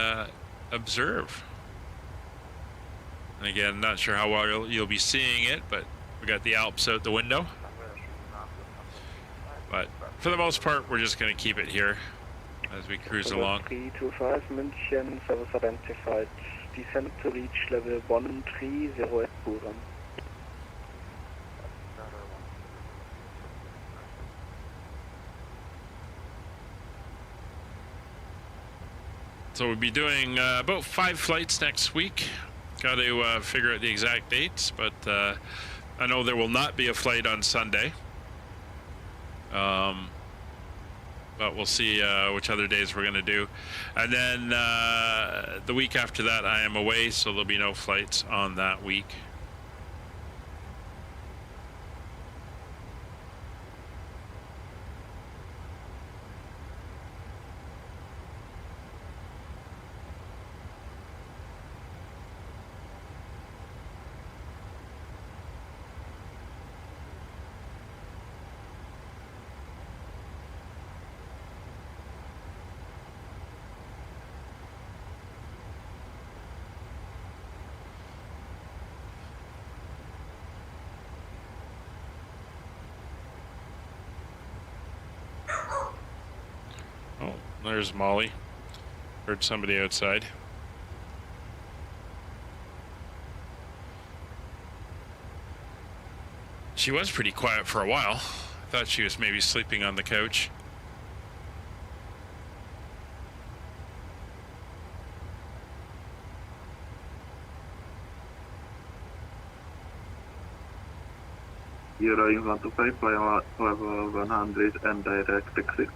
A: observe. And again, not sure how well you'll be seeing it, but we got the Alps out the window. But for the most part, we're just going to keep it here as we cruise along.
J: 325 München, service identified. Descent to reach level 130 at Quadrant.
A: So we'll be doing about 5 flights next week. Got to figure out the exact dates, but I know there will not be a flight on Sunday. But we'll see which other days we're going to do. And then the week after that, I am away, so there'll be no flights on that week. There's Molly. Heard somebody outside. She was pretty quiet for a while. I thought she was maybe sleeping on the couch.
M: Eurowings 125, fly level 100 and direct taxi.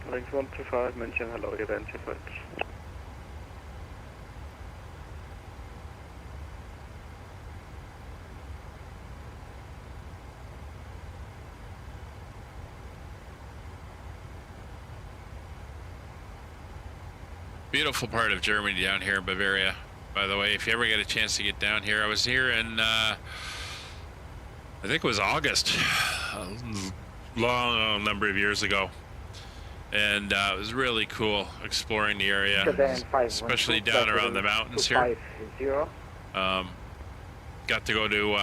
J: Eurowings 125, München, hello, identified.
A: Beautiful part of Germany down here in Bavaria. by the way, if you ever get a chance to get down here. I was here in, I think it was August, a long number of years ago. And it was really cool exploring the area, especially down around the mountains here. Got to go to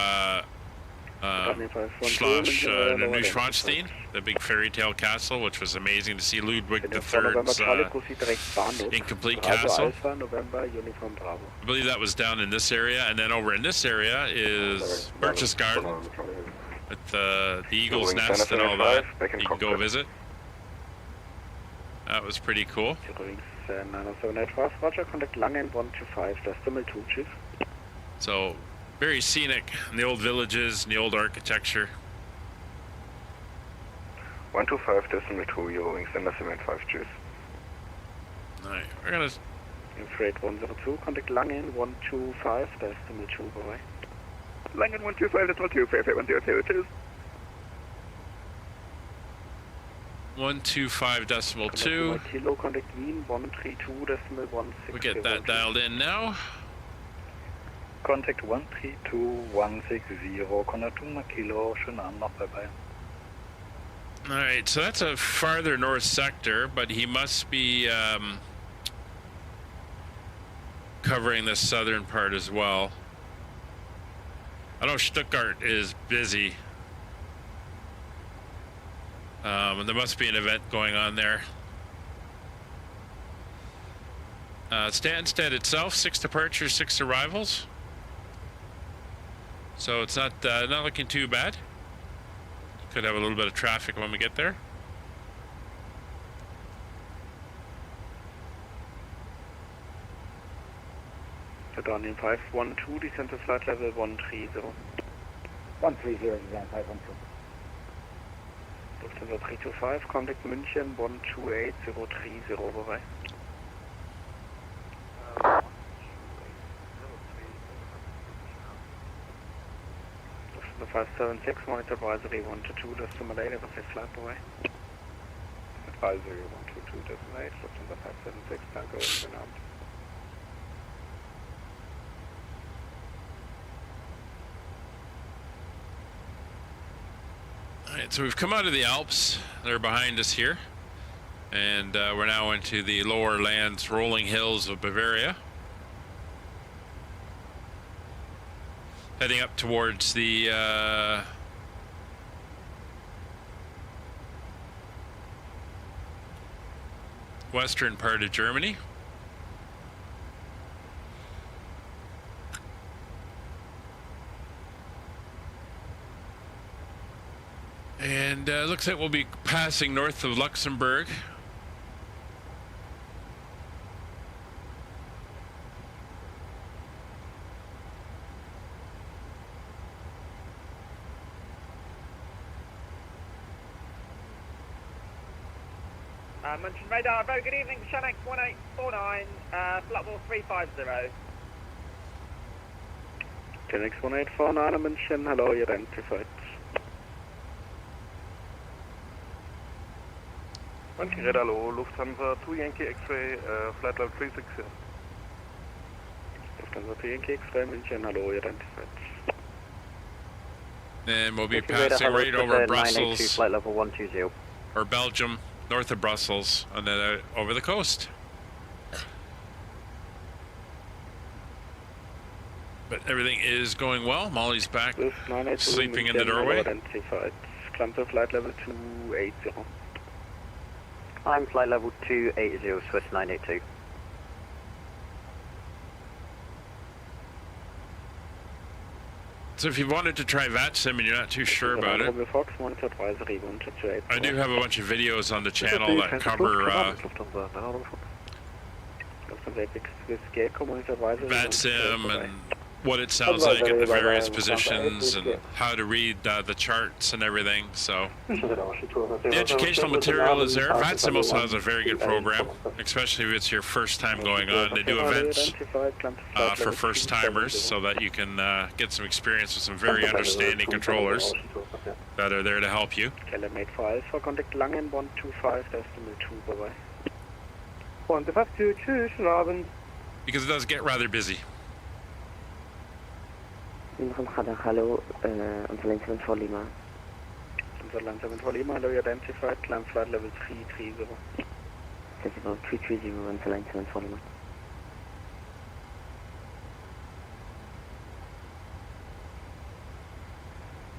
A: Neuschwanstein, the big fairy tale castle, which was amazing to see Ludwig III's incomplete castle. I believe that was down in this area, and then over in this area is Berchtesgaden, with the eagle's nest and all that. You can go visit. That was pretty cool. So, very scenic, in the old villages, and the old architecture.
D: 125.2, Euro, sender 75, tschüss.
A: Alright, we're gonna...
J: Freight 102, contact Langen 125, decimal 2, bye-bye.
D: Langen 125, decimal 2, Freight 102, tschüss.
A: 125.2.
J: Kilo, contact Wien 132.160.
A: We get that dialed in now.
N: Contact 132.160, Konatuma Kilo, schönen Abend noch, bye-bye.
A: Alright, so that's a farther north sector, but he must be covering the southern part as well. I know Stuttgart is busy. And there must be an event going on there. Stansted itself, 6 departures, 6 arrivals. So it's not looking too bad. Could have a little bit of traffic when we get there.
J: Dornian 512, descent to flight level 130.
O: 130, descent 512.
J: Lufthansa 325, contact München 128030, bye-bye. Lufthansa 576, monitor advisory 122, decimal 8, have a safe flight, bye-bye. Advisory 122, decimal 8, Lufthansa 576, danke, schönen Abend.
A: Alright, so we've come out of the Alps. They're behind us here. And we're now into the lower lands, rolling hills of Bavaria. Heading up towards the western part of Germany. And looks like we'll be passing north of Luxembourg.
P: Munchen radar, very good evening, Shannon 1849, flight level 350.
J: Shannon 1849, München, hello, you're identified.
C: Monkey Red, hello, Lufthansa 2 Yankee X-ray, flight level 360.
J: Lufthansa 2 Yankee X-ray, München, hello, you're identified.
A: And we'll be passing right over Brussels,
G: flight level 120.
A: or Belgium, north of Brussels, and then over the coast. But everything is going well. Molly's back, sleeping in the doorway.
J: Climb to flight level 280.
G: I'm flight level 280, Swiss 982.
A: So if you wanted to try VATSIM and you're not too sure about it, I do have a bunch of videos on the channel that cover VATSIM and what it sounds like at the various positions and how to read the charts and everything. So the educational material is there. VATSIM also has a very good program, especially if it's your first time going on. They do events for first timers so that you can get some experience with some very understanding controllers that are there to help you.
J: Element 5 for contact Langen 125 decimal 2, bye-bye.
B: 152, tschüss, schönen Abend.
A: Because it does get rather busy.
J: Lincoln Hada, hello, on line 7 for Lima. On line 7 for Lima, hello, you identified, climb flight level 330. That's about 330 on line 7 for Lima.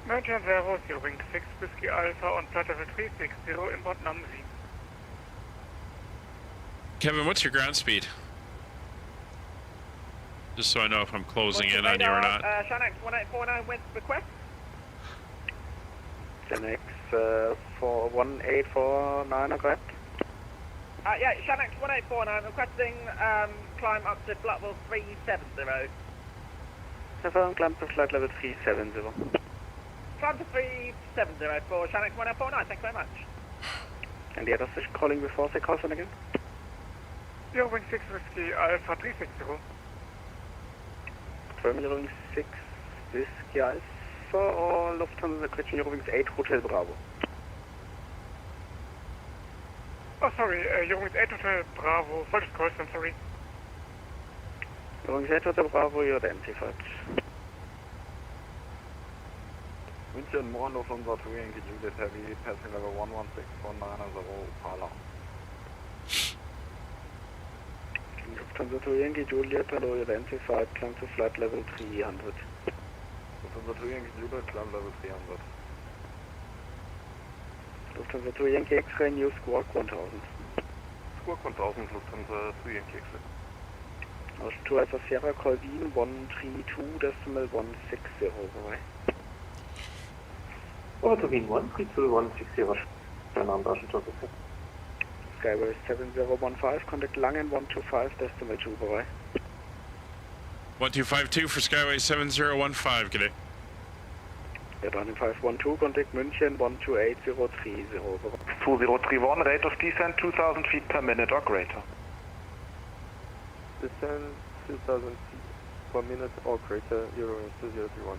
I: Merchant Zero, Zero Wing 6 Whiskey Alpha on flight level 360, inbound number 7.
A: Kevin, what's your ground speed? Just so I know if I'm closing in on you or not.
P: Shanx 1849 with request.
J: Shanx 1849, correct?
P: Yeah, Shanx 1849 requesting climb up to flight level 370.
J: Confirm, climb to flight level 370.
P: Climb to 370 for Shanx 1849, thank you very much.
J: And the other fish calling before they call again?
I: Zero Wing 6 Whiskey Alpha 360.
J: Confirm 6 Whiskey Alpha or Lufthansa Question Eurowings 8 Hotel Bravo.
I: Oh, sorry, Eurowings 8 Hotel Bravo, falsches Call, I'm sorry.
J: Eurowings 8 Hotel Bravo, you're identified.
N: München, Morgen, Lufthansa 2 Yankee Juliet Heavy, passing level 11619 Pala.
J: Lufthansa 2 Yankee Juliet, hello, you identified, climb to flight level 300.
N: Lufthansa 2 Yankee Juliet, climb level 300.
J: Lufthansa 2 Yankee X-Ray, new Squawk 1000.
N: Squawk 1000, Lufthansa 2 Yankee X-Ray.
J: Ocean 2 Alpha Sierra, call Wien 132.160, bye.
Q: Over to Wien 132.160, Fernando, Ocean 2
J: Skyway 7015, contact Langen 125.2, bye.
A: 1252 for Skyway 7015, good day.
J: Yeah, 512, contact München 128030, bye.
R: 2031, rate of descent 2000 feet per minute or greater.
S: Descend 2000 feet per minute or greater, Eurowings 2031.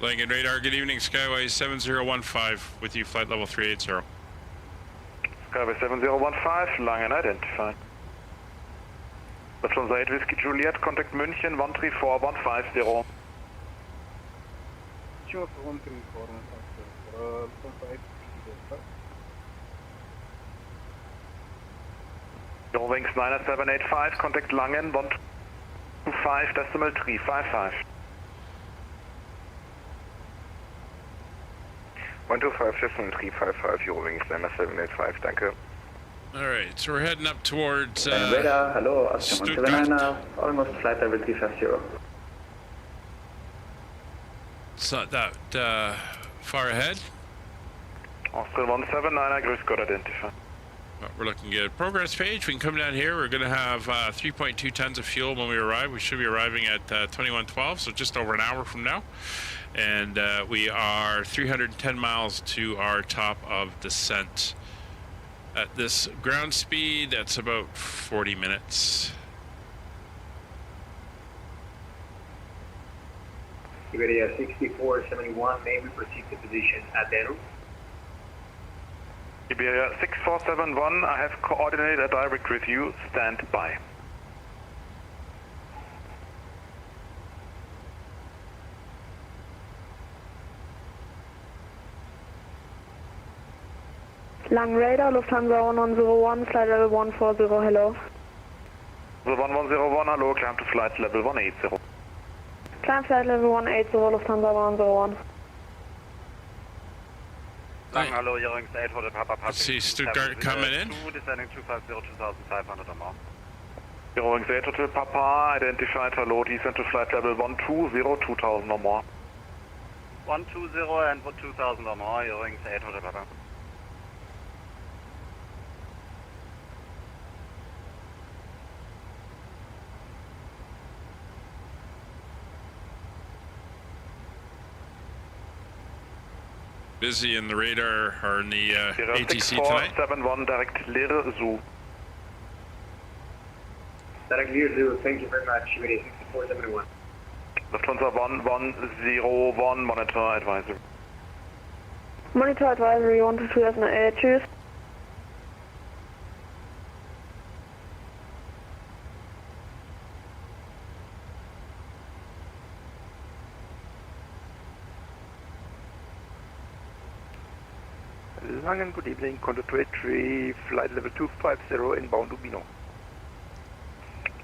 A: Langen radar, good evening, Skyway 7015 with you, flight level 380.
R: Skyway 7015, Langen identified. Lufthansa 8 Whiskey Juliet, contact München 134.150.
S: Sure, 134.150. Lufthansa 8
R: Eurowings 90785, contact Langen 125.355.
T: 125.355, Eurowings 90785, danke.
A: Alright, so we're heading up towards
B: Radar, hello,
A: Stuttgart.
B: almost flight level 350.
A: It's not that far ahead.
R: Austrian 179, grüß Gott, identified.
A: But we're looking good. Progress page, we can come down here. We're going to have 3.2 tons of fuel when we arrive. We should be arriving at 2112, so just over an hour from now. And we are 310 miles to our top of descent. At this ground speed, that's about 40 minutes.
U: Iberia 6471, may we proceed to position at Denu?
R: Iberia 6471, I have coordinated a direct with you, stand by.
H: Lang radar, Lufthansa 1101, flight level 140, hello.
R: The 1101, hello, climb to flight level 180.
H: Climb flight level 180, Lufthansa 101.
F: Lang, hello, Eurowings 8 Hotel Papa Papa.
A: See Stuttgart coming in.
F: Descending 250, 2500 or more.
R: Eurowings 8 Hotel Papa, identified, hello, descent to flight level 120, 2000 or more.
F: 120 and 2000 or more, Eurowings 8 Hotel Papa.
A: busy in the radar or in the ATC tonight?
R: 6471 direct Leer Zoo.
U: Direct Leer Zoo, thank you very much. 6471.
R: Lufthansa 1101, monitor advisory.
E: Monitor advisory 122, tschüss.
V: Langen, good evening, Condor 283, flight level 250, inbound Ljubljana.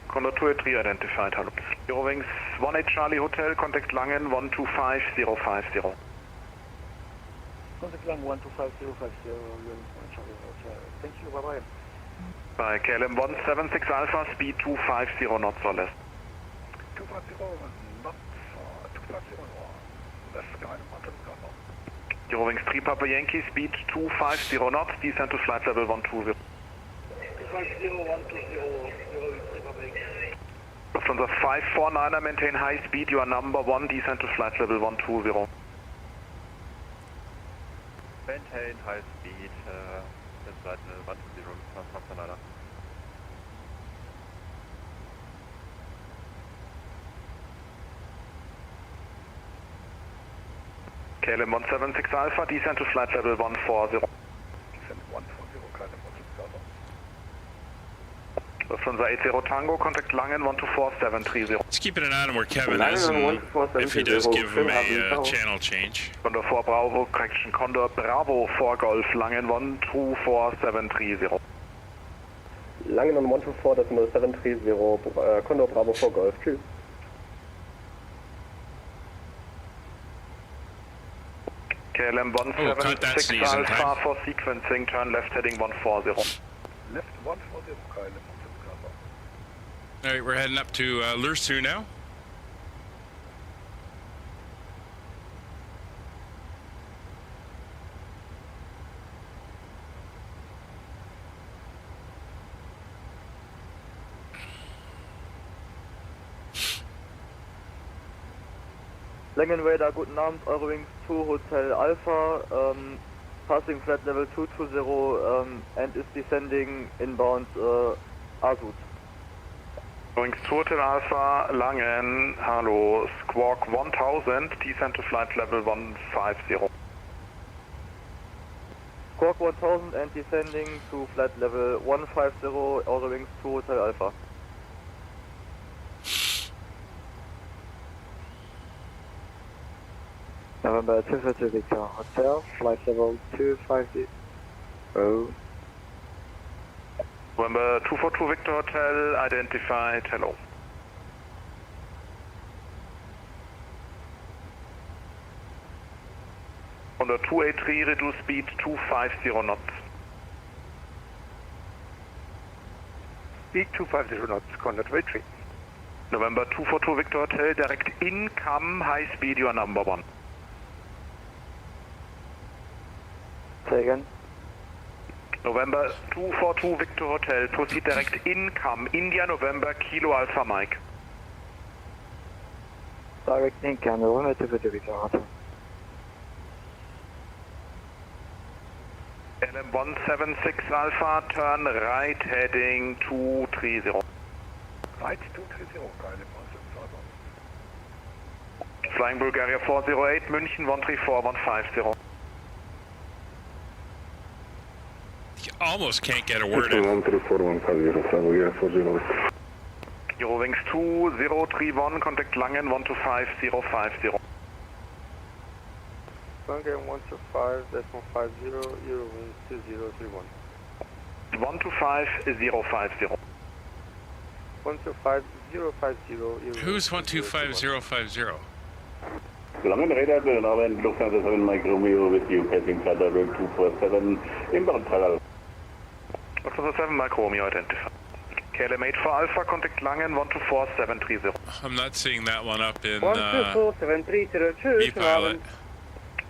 R: Condor 283 identified, hello. Eurowings 18 Charlie Hotel, contact Langen 125050.
V: Contact Langen 125050, Charlie Hotel. Thank you, bye bye.
R: By KLM 176 Alpha, speed 250 knots or less.
V: 250 knots, 250 left sky, mountain cover.
R: Eurowings 3 Papa Yankee, speed 250 knots, descent to flight level 120.
V: 250, 120, Eurowings 3 Papa Yankee.
R: Lufthansa 549er, maintain high speed, you are number 1, descent to flight level 120.
N: Maintain high speed, flight level 120, Lufthansa 549er.
R: KLM 176 Alpha, descent to flight level 140.
V: Descent 140, KLM 176 Alpha.
R: Lufthansa 80 Tango, contact Langen 124730.
A: Let's keep an eye on where Kevin is, and if he does, give him a channel change.
R: Condor 4 Bravo, correction, Condor Bravo 4 Golf, Langen 124730.
S: Langen on 124.730, Condor Bravo 4 Golf, tschüss.
R: KLM 176 Alpha for sequencing, turn left heading 140.
V: Left 140, KLM 176 Alpha.
A: Alright, we're heading up to Lursu now.
S: Langenwader, guten Abend, Eurowings 2 Hotel Alpha, passing flight level 220 and is descending inbound Azut.
R: Eurowings 2 Hotel Alpha, Langen, hallo, Squawk 1000, descent to flight level 150.
S: Squawk 1000 and descending to flight level 150, Eurowings 2 Hotel Alpha.
W: November 242 Victor Hotel, flight level 250.
R: November 242 Victor Hotel, identified, hello. Under 283, reduce speed 250 knots.
V: Speed 250 knots, Condor 283.
R: November 242 Victor Hotel, direct income, high speed, you are number 1.
W: Say again.
R: November 242 Victor Hotel, proceed direct income, India November Kilo Alpha Mike.
W: Direct income, November 242 Victor Hotel.
R: LM 176 Alpha, turn right heading 230.
V: Right 230, KLM 176 Alpha.
R: Flying Bulgaria 408, München 134-150.
A: You almost can't get a word in.
R: Eurowings 2031, contact Langen 125050.
V: Langen 125.50, Eurowings 2031.
R: 125050.
V: 125.050, Eurowings.
A: Who's 125050?
X: Langen radar, Namen Lufthansa 7 Mike Romeo with you, passing flight level 247, inbound Pedals.
R: Lufthansa 7 Mike Romeo identified. KLM 8 for Alpha, contact Langen 124730.
A: I'm not seeing that one up in
S: V-Pilot.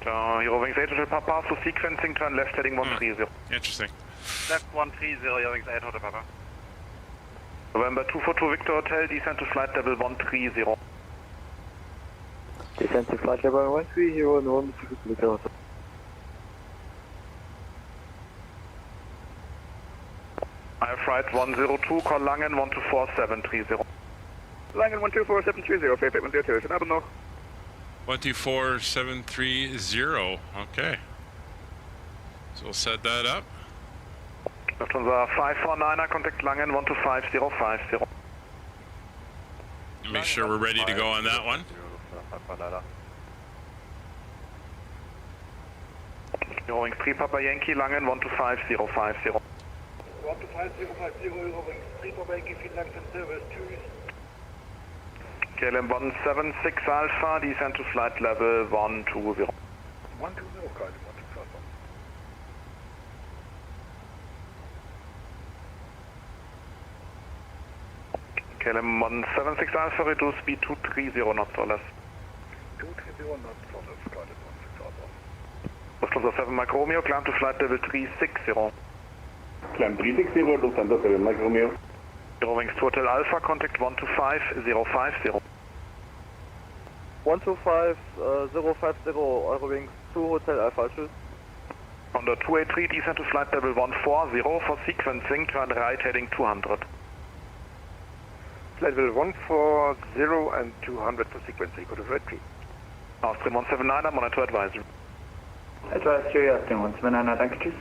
R: Eurowings 8 Hotel Papa, for sequencing, turn left heading 130.
A: Interesting.
F: Left 130, Eurowings 8 Hotel Papa.
R: November 242 Victor Hotel, descent to flight level 130.
W: Descent to flight level 130, November 242 Victor Hotel.
R: Fright 102, call Langen 124730.
V: Langen 124730, Fairpit 102, is het nog?
A: 124730, okay. So we'll set that up.
R: Lufthansa 549er, contact Langen 125050.
A: Make sure we're ready to go on that one.
R: Eurowings 3 Papa Yankee, Langen 125050.
V: 125050, Eurowings 3 Papa Yankee, vielen Dank für den Service, tschüss.
R: KLM 176 Alpha, descend to flight level 120.
V: 120, KLM 126.
R: KLM 176 Alpha, reduce speed 230 knots or less.
V: 230 knots or less, KLM 126 Alpha.
R: Lufthansa 7 Mike Romeo, climb to flight level 360.
X: Climb 360, Lufthansa 7 Mike Romeo.
R: Eurowings Hotel Alpha, contact 125050.
S: 125050, Eurowings 2 Hotel Alpha, tschüss.
R: On the 283, descend to flight level 140 for sequencing, turn right heading 200.
V: Flight level 140 and 200 for sequencing, go to red tree.
R: Austrian 179er, monitor advisory.
U: Advisory, Austrian 179er, danke, tschüss.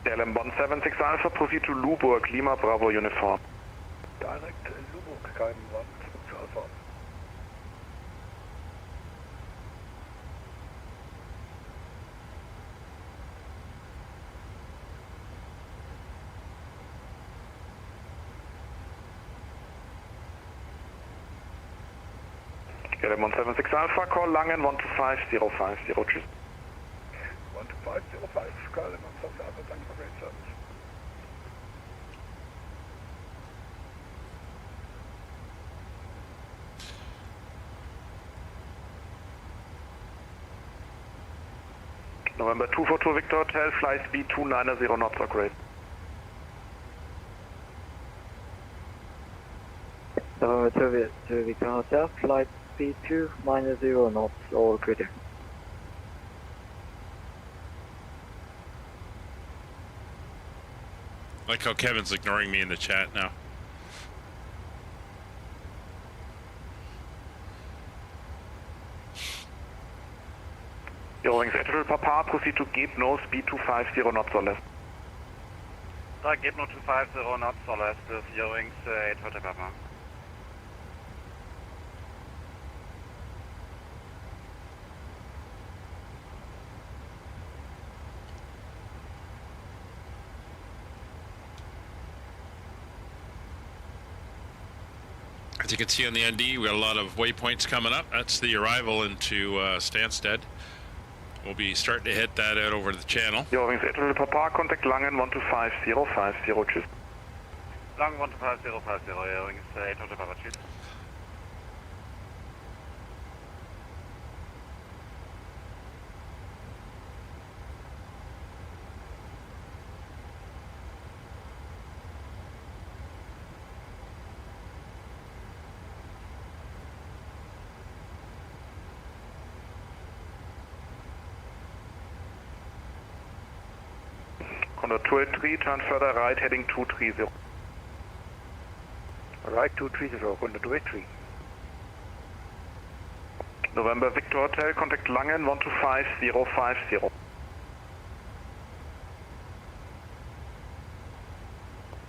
R: KLM 176 Alpha, proceed to Luburg, Lima Bravo Uniform.
V: Direct Luburg, KLM 176 Alpha.
R: KLM 176 Alpha, call Langen 125050, tschüss.
V: 12505, KLM 176 Alpha, danke for great service.
R: November 242 Victor Hotel, fly speed 290 knots or great.
W: November 2 Victor Hotel, flight speed 290 knots or greater.
A: Like how Kevin's ignoring me in the chat now.
R: Eurowings Editorial Papa, proceed to Gate No, speed 250 knots or less.
D: Gate No 250 knots or less, with Eurowings 8 Hotel Papa.
A: As you can see on the ND, we got a lot of waypoints coming up. That's the arrival into Stansted. We'll be starting to hit that out over the channel.
R: Eurowings Editorial Papa, contact Langen 125050, tschüss.
D: Langen 125050, Eurowings 8 Hotel Papa, tschüss.
R: On the 283, turn further right heading 230.
V: Right 230, on the 283.
R: November Victor Hotel, contact Langen 125050.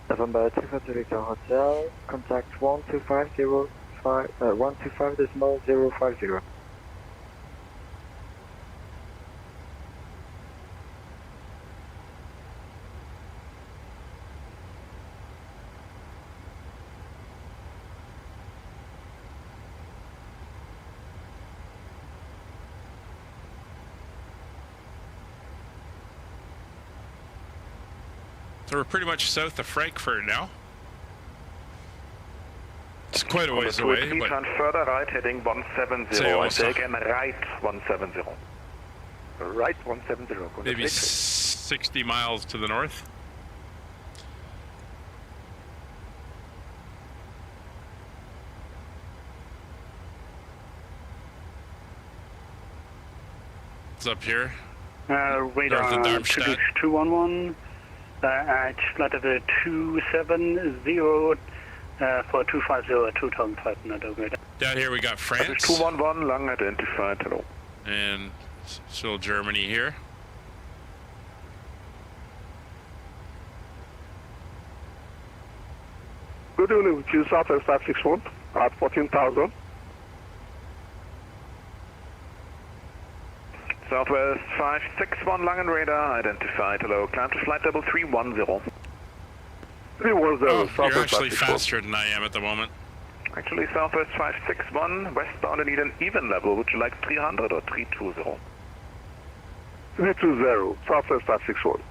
W: November 2 Victor Hotel, contact 125.050.
A: So we're pretty much south of Frankfurt now. It's quite a ways away, but...
R: Turn further right heading 170. I say again, right 170.
V: Right 170.
A: Maybe 60 miles to the north. It's up here.
V: Radar 211.
Q: It's flight level 270 for 250 2,500 over.
A: Down here we got France.
R: 211, long identified, hello.
A: And still Germany here.
V: Good evening, which is Southwest 561 at 14,000.
R: Southwest 561, Langen radar identified, hello. Climb to flight level 310.
V: 310,
A: Oh,
V: Southwest
A: you're actually
V: 561.
A: faster than I am at the moment.
R: Actually, Southwest 561, westbound and need an even level. Would you like 300 or 320?
V: 320, Southwest 561.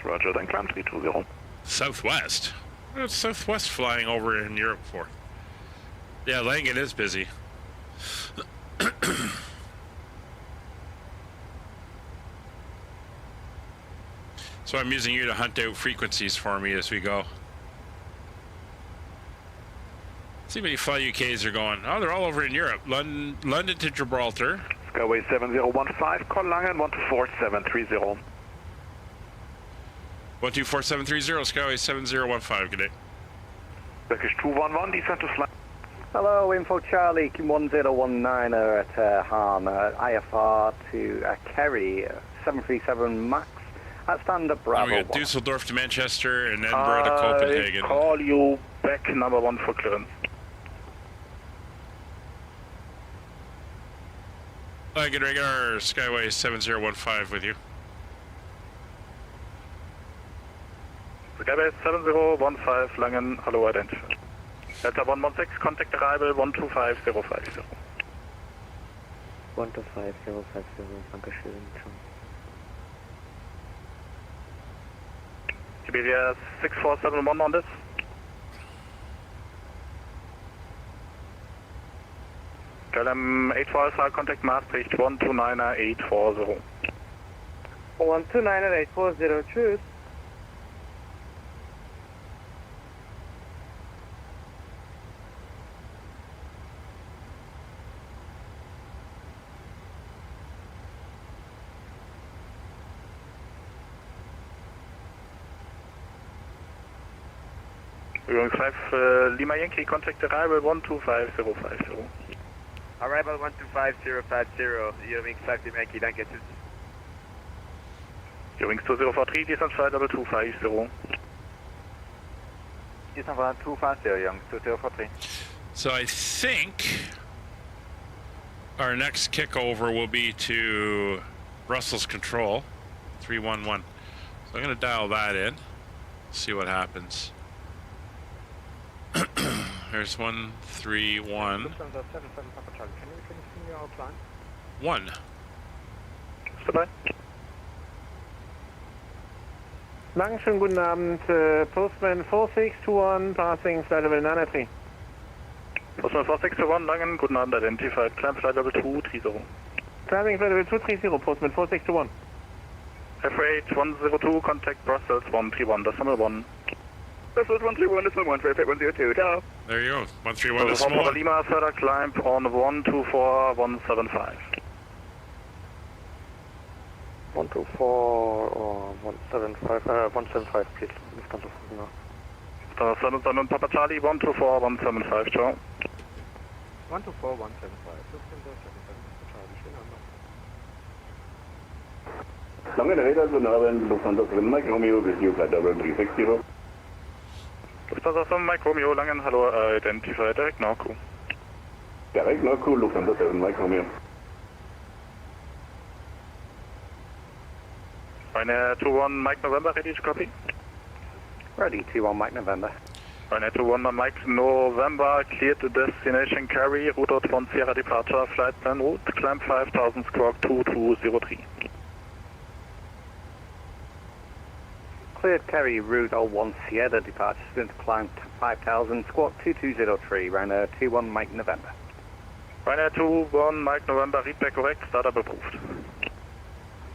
R: Roger, then climb 320.
A: Southwest? What's Southwest flying over in Europe for? Yeah, Langen is busy. So I'm using you to hunt out frequencies for me as we go. See how many FlyUKs are going. Oh, they're all over in Europe. London to Gibraltar.
R: Skyway 7015, call Langen 124730.
A: 124730, Skyway 7015, good day.
R: Turkish 211, descent to flight.
G: Hello, Info Charlie, Kim 1019 at Han, IFR to Kerry, 737 Max, at stand-up Bravo.
A: We got Dusseldorf to Manchester and Edinburgh to Copenhagen.
V: Call you back, number 1 for clearance.
A: Good regular, Skyway 7015 with you.
V: Skyway 7015, Langen, hello, identified. Delta 116, contact arrival 125050.
J: 125050, Dankeschön.
V: Iberia 6471 on this. KLM 84 Alpha, contact Maastricht 129840.
S: 129840, choose.
V: Going 5 Lima Yankee, contact arrival 125050.
P: Arrival 125050, Eurowings 5 Lima Yankee, danke, tschüss.
V: Eurowings 2043, descent flight level 250.
P: Descent flight 250, Eurowings 2043.
A: So I think our next kickover will be to Brussels Control, 311. So I'm going to dial that in, see what happens. There's 131.
G: Can you see your plan?
A: 1.
V: Dabei.
S: Lang, schönen guten Abend, Postman 4621, passing flight level 993.
V: Postman 4621, Langen, guten Abend, identified, climb flight level 230.
S: Climbing flight level 230, Postman 4621.
V: F8 102, contact Brussels 131, decimal 1.
Q: Brussels 131, decimal 1, for 102, ciao.
A: There you go, 131 decimal 1.
V: Lima, further climb on 124175.
J: 124 or 175, 175 please, lift on the phone now.
V: London Papa Charlie 124 175, ciao.
J: 124 175, lift on the Charlie, schönen Abend.
X: Langen radar, guten Abend, Lufthansa 7 Mike Romeo with you, flight level 360.
V: Lufthansa 7 Mike Romeo, Langen, hello, identified, direct Norco.
X: Direct Norco, Lufthansa 7 Mike Romeo.
V: Ryanair 21 Mike November, ready to copy?
G: Ready, 21 Mike November.
V: Ryanair 21 Mike November, cleared the destination Kerry, route out from Sierra departure, flight plan route, climb 5000, squawk 2203.
G: Cleared Kerry, route 01 Sierra departure, going to climb 5000, squawk 2203, Ryanair 21 Mike November.
V: Ryanair 21 Mike November, read back correct, startup approved.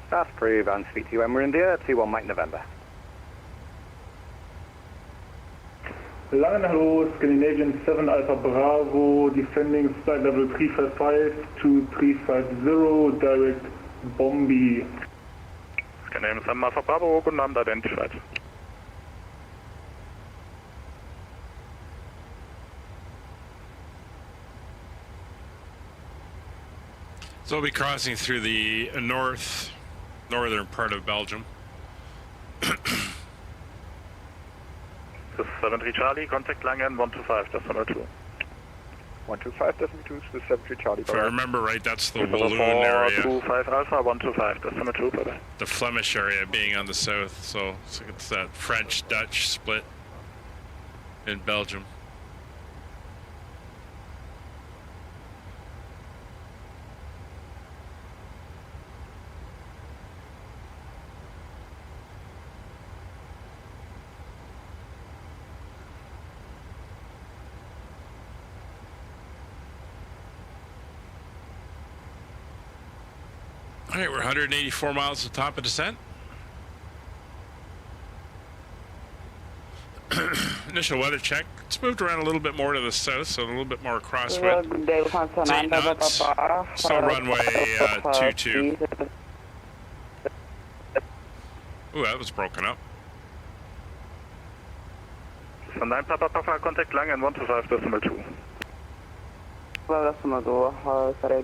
G: Start approved and speak to you when we're in the air, 21 Mike November.
K: Langen, hello, Scandinavian 7 Alpha Bravo, descending flight level 355 to 350, direct Bombi.
V: Scandinavian 7 Alpha Bravo, guten Abend, identified.
A: So we'll be crossing through the northern part of Belgium.
V: This is 73 Charlie, contact Langen 125.2.
C: 125.2 to 73 Charlie.
A: If I remember right, that's the Walloon area.
V: 25 Alpha 125.2. Bye-bye.
A: The Flemish area being on the south, so it's that French-Dutch split in Belgium. All right, we're 184 miles to the top of descent. Initial weather check. It's moved around a little bit more to the south, so a little bit more crosswind. It's 8 knots. Still runway 22. Ooh, that was broken up.
V: Von 9 Papa, contact Langen 125.2.
J: Well, that's my door. Sorry.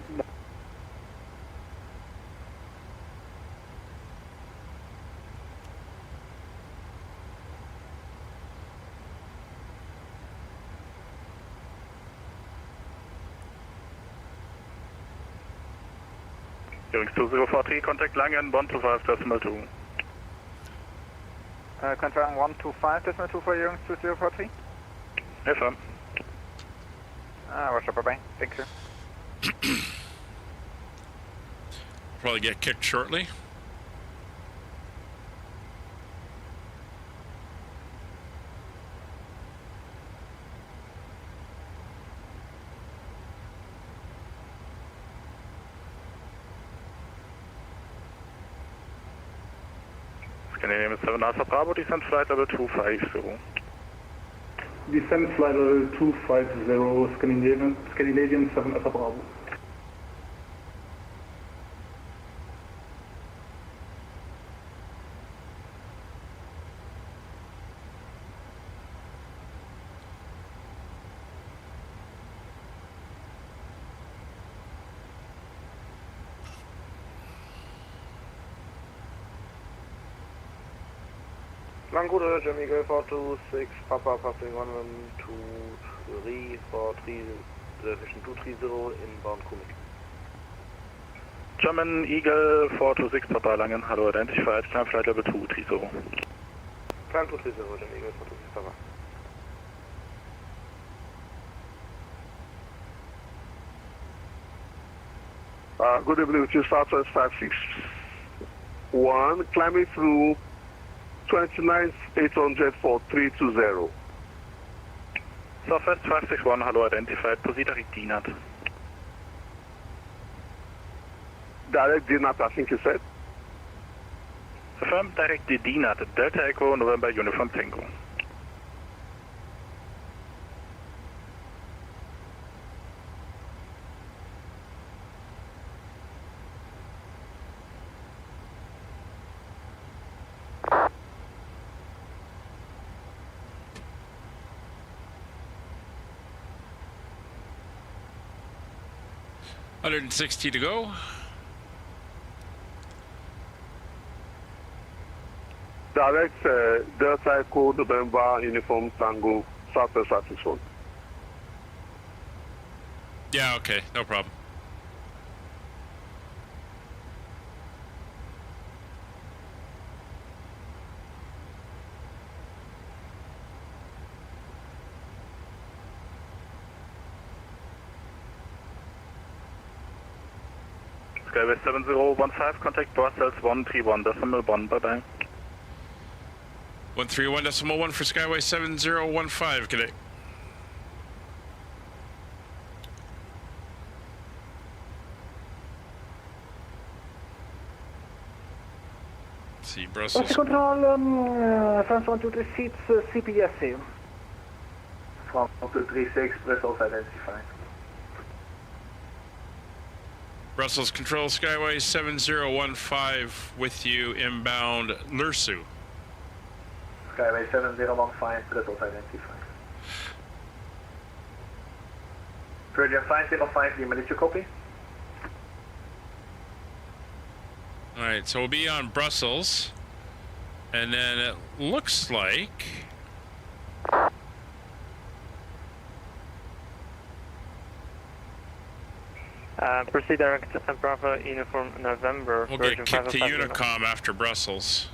V: Yoke 2043, contact Langen 125.2.
C: Confirm 125.2 for Yoke 2043.
V: Yes, sir.
C: Roger, bye-bye. Thank you.
A: Probably get kicked shortly.
V: Scandinavian 7 Alpha Bravo, descent flight level 250.
K: Descent flight level 250, Scandinavian 7 Alpha Bravo.
U: Langruder, Germany Golf 426, Papa passing 123 for 3, position 230 inbound Kumik.
V: German Eagle 426 Papa Langen, hello, identified, climb flight level 230.
U: Climb 230, German Eagle 426 Papa.
L: Good evening, to Southwest 561, climbing through 29,800 for 320.
V: Southwest 561, hello, identified, proceed direct DNAT.
L: Direct DNAT, I think you said?
V: Confirm, direct DNAT, Delta Echo, November Uniform Tango.
A: $160 to go.
L: Direct Delta Echo November Uniform Tango Southwest 561.
A: Yeah, okay, no problem.
V: Skyway 7015, contact Brussels 131.1, bye-bye.
A: 131.1 for Skyway 7015, cadet. See, Brussels.
G: Control, France 123 seats, CPSC.
U: France 136, Brussels identified.
A: Brussels Control, Skyway 7015 with you inbound Lursu.
U: Skyway 7015, Brussels identified. Virgin 505, Lima, did you copy?
A: All right, so we'll be on Brussels, and then it looks like
I: proceed direct Bravo Uniform November.
A: we'll get kicked to Unicom after Brussels,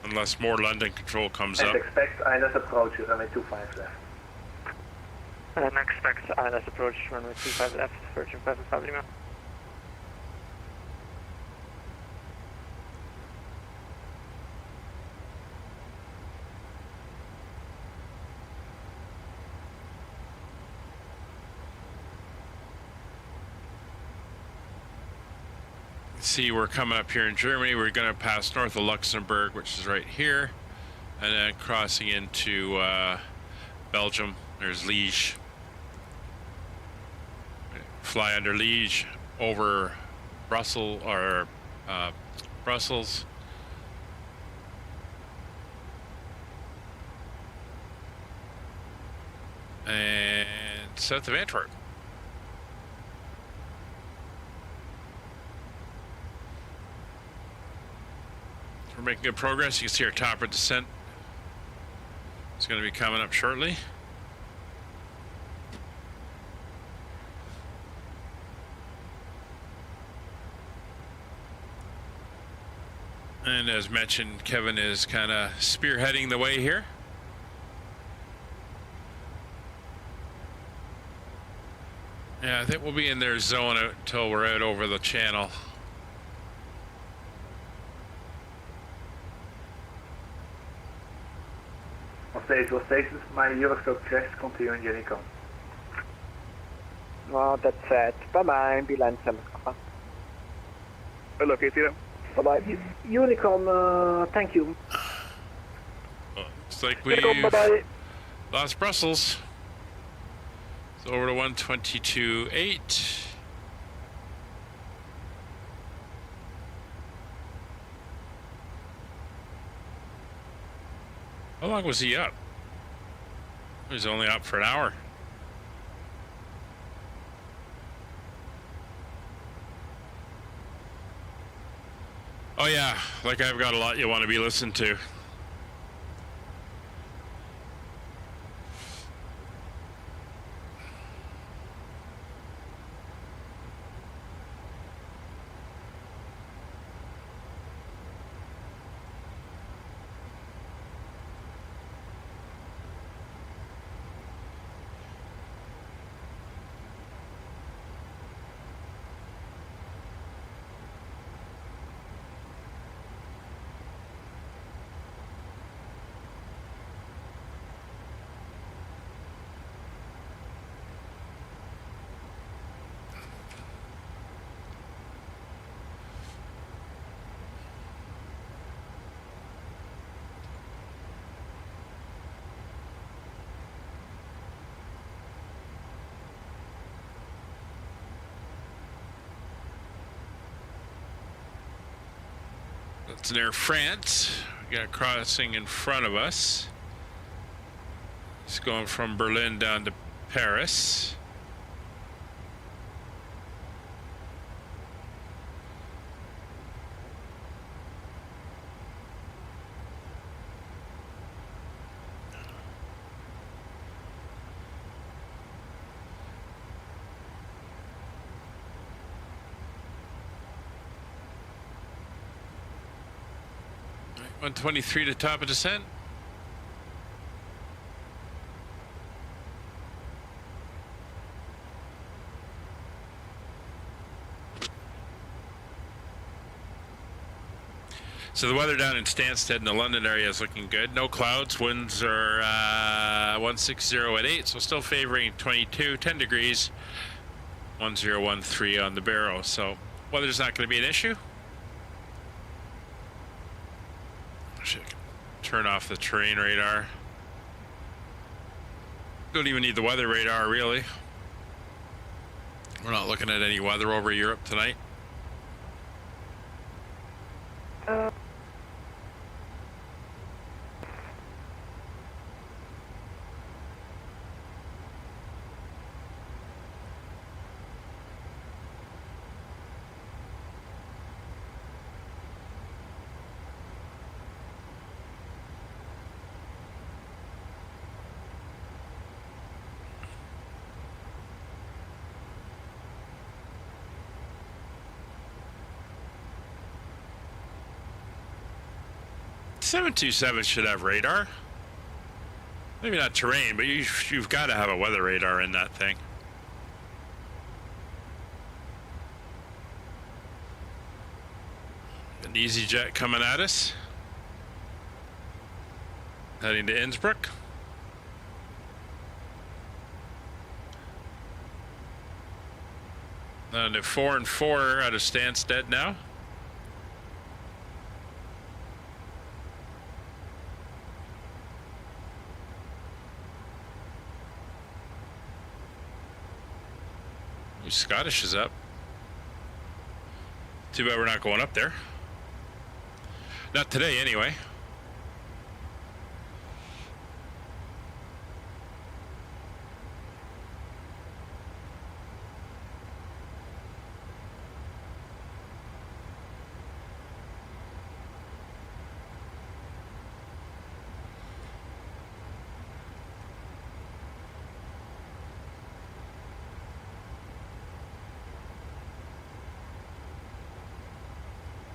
A: unless more London control comes up.
U: Expect ILS approach, runway 25 left.
I: And expect ILS approach, runway 25 left, Virgin 5 Lima.
A: See, we're coming up here in Germany. We're going to pass north of Luxembourg, which is right here, and then crossing into Belgium. There's Liège. Fly under Liège over Brussels, Brussels. And south of Antwerp. We're making good progress. You can see our topper descent. It's going to be coming up shortly. And as mentioned, Kevin is kind of spearheading the way here. Yeah, I think we'll be in their zone until we're out over the channel.
U: Station stations, my Euroscope checks, continue in Honeycomb.
G: No, that's it. Bye-bye, Bilan 7.
U: Hello, K0.
G: Bye-bye. Unicom, thank you.
A: Looks like we've lost Brussels. So over to 122.8. How long was he up? He was only up for an hour. Oh yeah, like I've got a lot you want to be listened to. That's near France. We got a crossing in front of us. It's going from Berlin down to Paris. Right, 123 to top of descent. So the weather down in Stansted in the London area is looking good. No clouds. Winds are 160 at 8, so still favoring 22, 10 degrees, 1013 on the Barrow. So weather's not going to be an issue. Should turn off the terrain radar. Don't even need the weather radar, really. We're not looking at any weather over Europe tonight. 727 should have radar. Maybe not terrain, but you've got to have a weather radar in that thing. An EasyJet coming at us. Heading to Innsbruck. And at 4 and 4 out of Stansted now. Scottish is up. Too bad we're not going up there. Not today, anyway.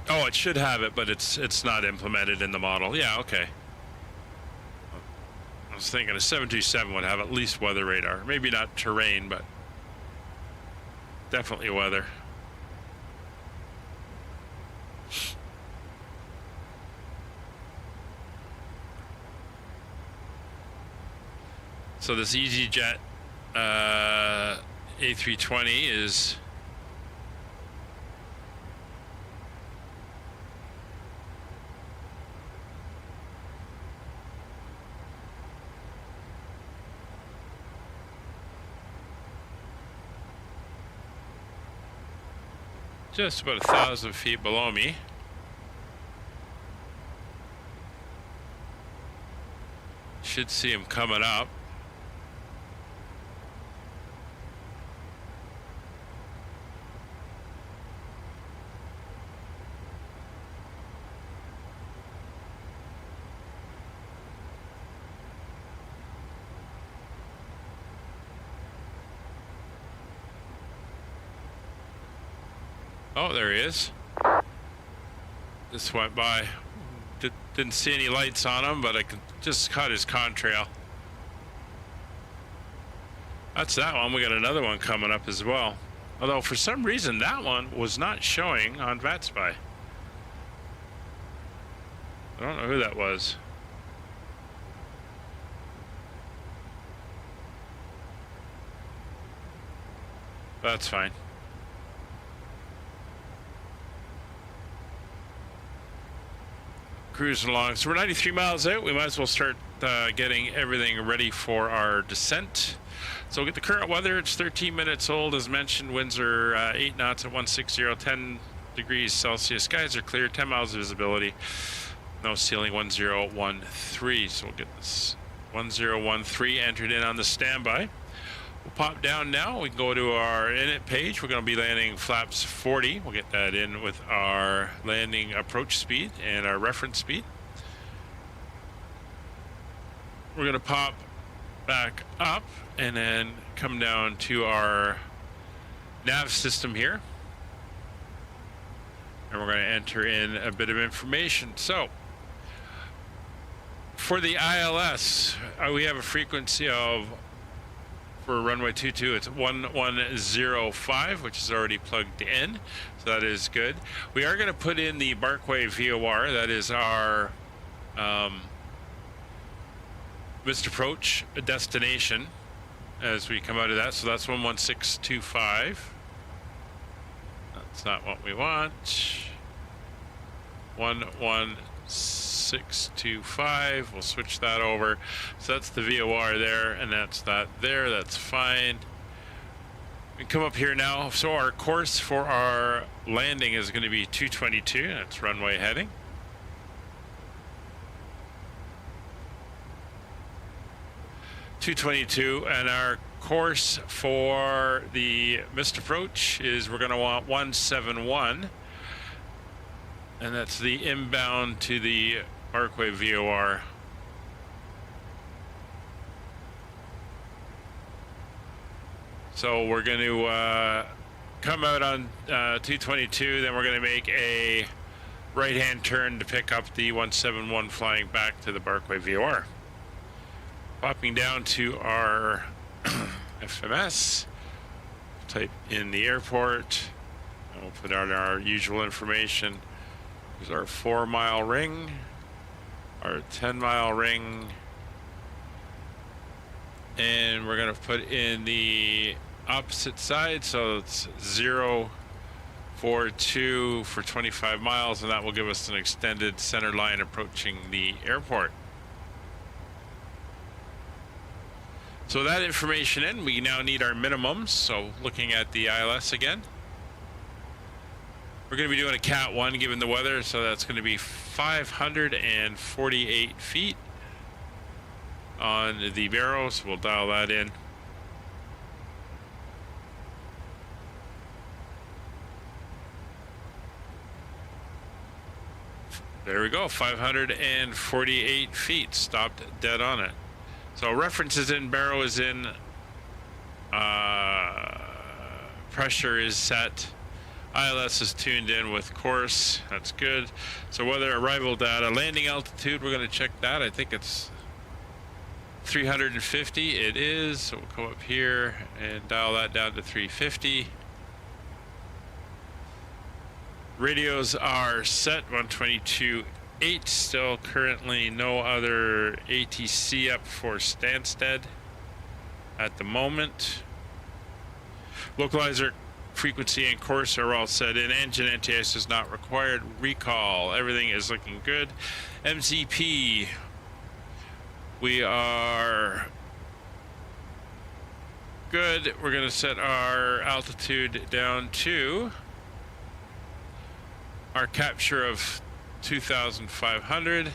A: Oh, it should have it, but it's not implemented in the model. Yeah, okay. I was thinking a 727 would have at least weather radar. Maybe not terrain, but definitely weather. So this EasyJet A320 is just about 1,000 feet below me. Should see him coming up. Oh, there he is. Just went by. Didn't see any lights on him, but I could just caught his contrail. That's that one. We got another one coming up as well. Although for some reason that one was not showing on VATSPY. I don't know who that was. That's fine. Cruising along. So we're 93 miles out. We might as well start getting everything ready for our descent. So we'll get the current weather. It's 13 minutes old. As mentioned, winds are 8 knots at 160, 10 degrees Celsius. Skies are clear, 10 miles of visibility. No ceiling, 1013. So we'll get this 1013 entered in on the standby. We'll pop down now. We can go to our init page. We're going to be landing flaps 40. We'll get that in with our landing approach speed and our reference speed. We're going to pop back up and then come down to our nav system here. And we're going to enter in a bit of information. So, for the ILS, we have a frequency of, for runway 22, it's 1105, which is already plugged in, so that is good. We are going to put in the Barkway VOR, that is our missed approach destination as we come out of that, so that's 11625. That's not what we want. 11625, we'll switch that over. So that's the VOR there, and that's that there, that's fine. We come up here now. So our course for our landing is going to be 222, that's runway heading. And our course for the missed approach is we're going to want 171. And that's the inbound to the Barkway VOR. So we're going to come out on 222, then we're going to make a right-hand turn to pick up the 171 flying back to the Barkway VOR. Popping down to our FMS, type in the airport, and we'll put out our usual information. There's our 4-mile ring, our 10-mile ring, and we're going to put in the opposite side, so it's 042 for 25 miles, and that will give us an extended center line approaching the airport. So that information in, we now need our minimums. So looking at the ILS again, we're going to be doing a Cat 1 given the weather, so that's going to be 548 feet on the Barrow, so we'll dial that in. There we go, 548 feet, stopped dead on it. So references in, Barrow is in, pressure is set, ILS is tuned in with course, that's good. So weather arrival data, landing altitude, we're going to check that. I think it's 350, it is. So we'll come up here and dial that down to 350. Radios are set, 122.8, still currently no other ATC up for Stansted at the moment. Localizer, frequency, and course are all set in. Engine NTS is not required. Recall, everything is looking good. MCP, we are good. We're going to set our altitude down to our capture of 2,500.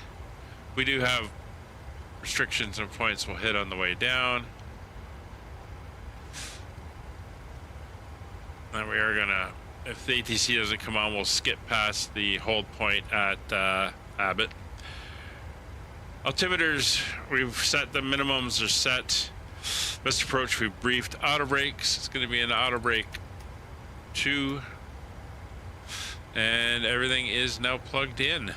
A: We do have restrictions and points we'll hit on the way down. And we are gonna, if the ATC doesn't come on, we'll skip past the hold point at Abbott. Altimeters, we've set the minimums are set. Best approach, we've briefed. Auto brakes, it's gonna be an auto brake 2. And everything is now plugged in.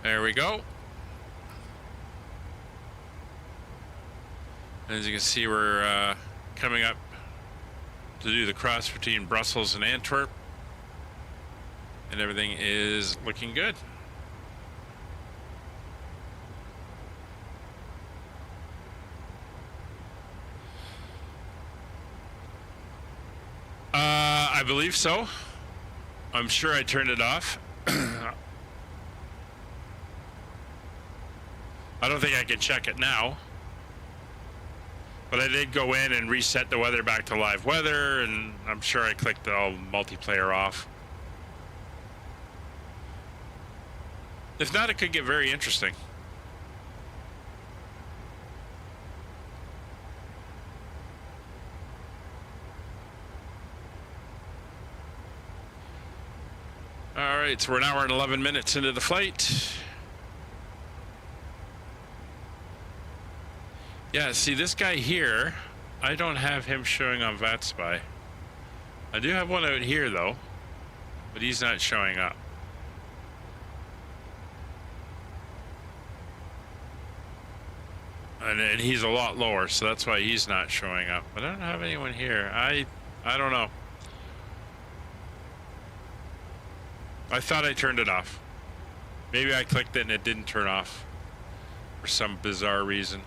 A: There we go. As you can see, we're coming up to do the cross between Brussels and Antwerp, and everything is looking good. I believe so. I'm sure I turned it off. I don't think I can check it now. But I did go in and reset the weather back to live weather, and I'm sure I clicked the multiplayer off. If not, it could get very interesting. All right, so we're an hour and 11 minutes into the flight. Yeah, see this guy here, I don't have him showing on VATSPY. I do have one out here though, but he's not showing up. And he's a lot lower, so that's why he's not showing up. But I don't have anyone here. I don't know. I thought I turned it off. Maybe I clicked it and it didn't turn off for some bizarre reason.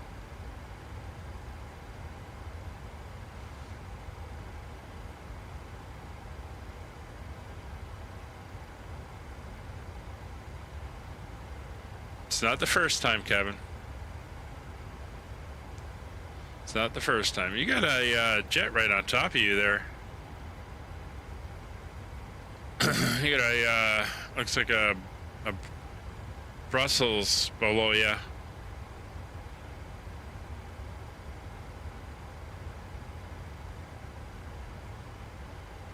A: It's not the first time, Kevin. It's not the first time. You got a jet right on top of you there. You got a looks like a Brussels below you.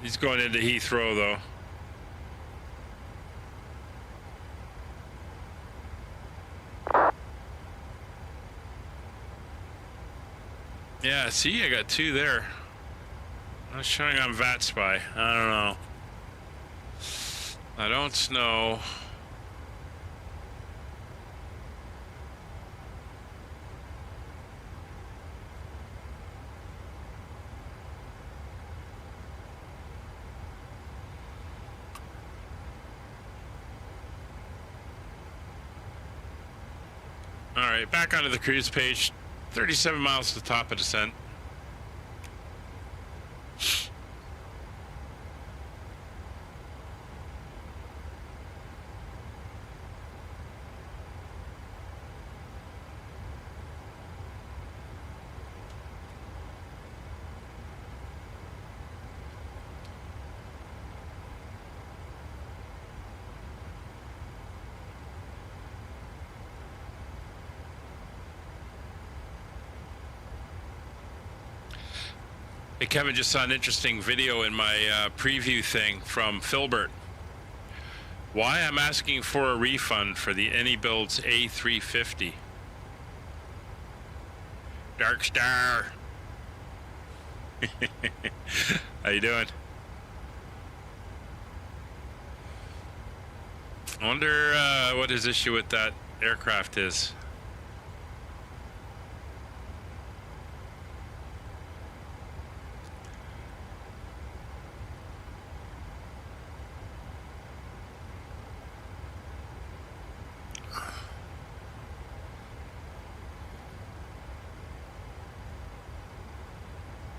A: He's going into Heathrow though. Yeah, see, I got 2 there. I was showing on VATSPY. I don't know. I don't know. All right, back onto the cruise page. 37 miles to the top of descent. Hey, Kevin, just saw an interesting video in my preview thing from Filbert. Why I'm asking for a refund for the AnyBuilds A350. Dark Star. How you doing? I wonder what his issue with that aircraft is.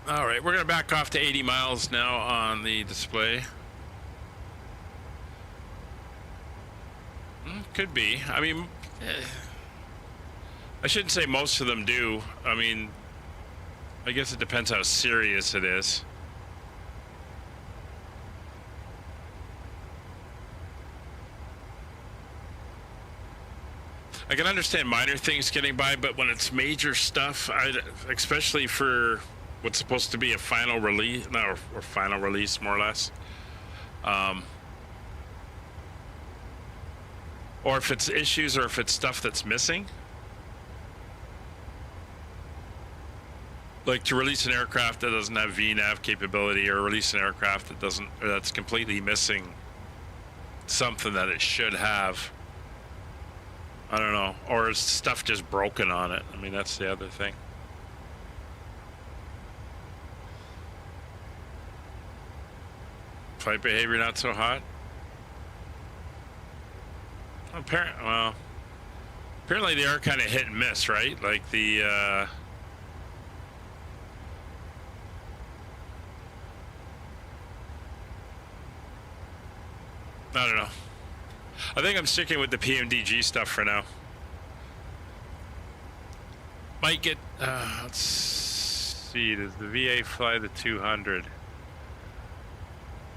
A: All right, we're going to back off to 80 miles now on the display. Could be. I mean, I shouldn't say most of them do. I mean, I guess it depends how serious it is. I can understand minor things getting by, but when it's major stuff, especially for what's supposed to be a final release, or final release, more or less. Or if it's issues, or if it's stuff that's missing. Like to release an aircraft that doesn't have VNAV capability, or release an aircraft that doesn't, or that's completely missing something that it should have. I don't know. Or is stuff just broken on it? I mean, that's the other thing. Flight behavior not so hot. Apparently they are kind of hit and miss, right? Like the I don't know. I think I'm sticking with the PMDG stuff for now. Might get let's see, does the VA fly the 200?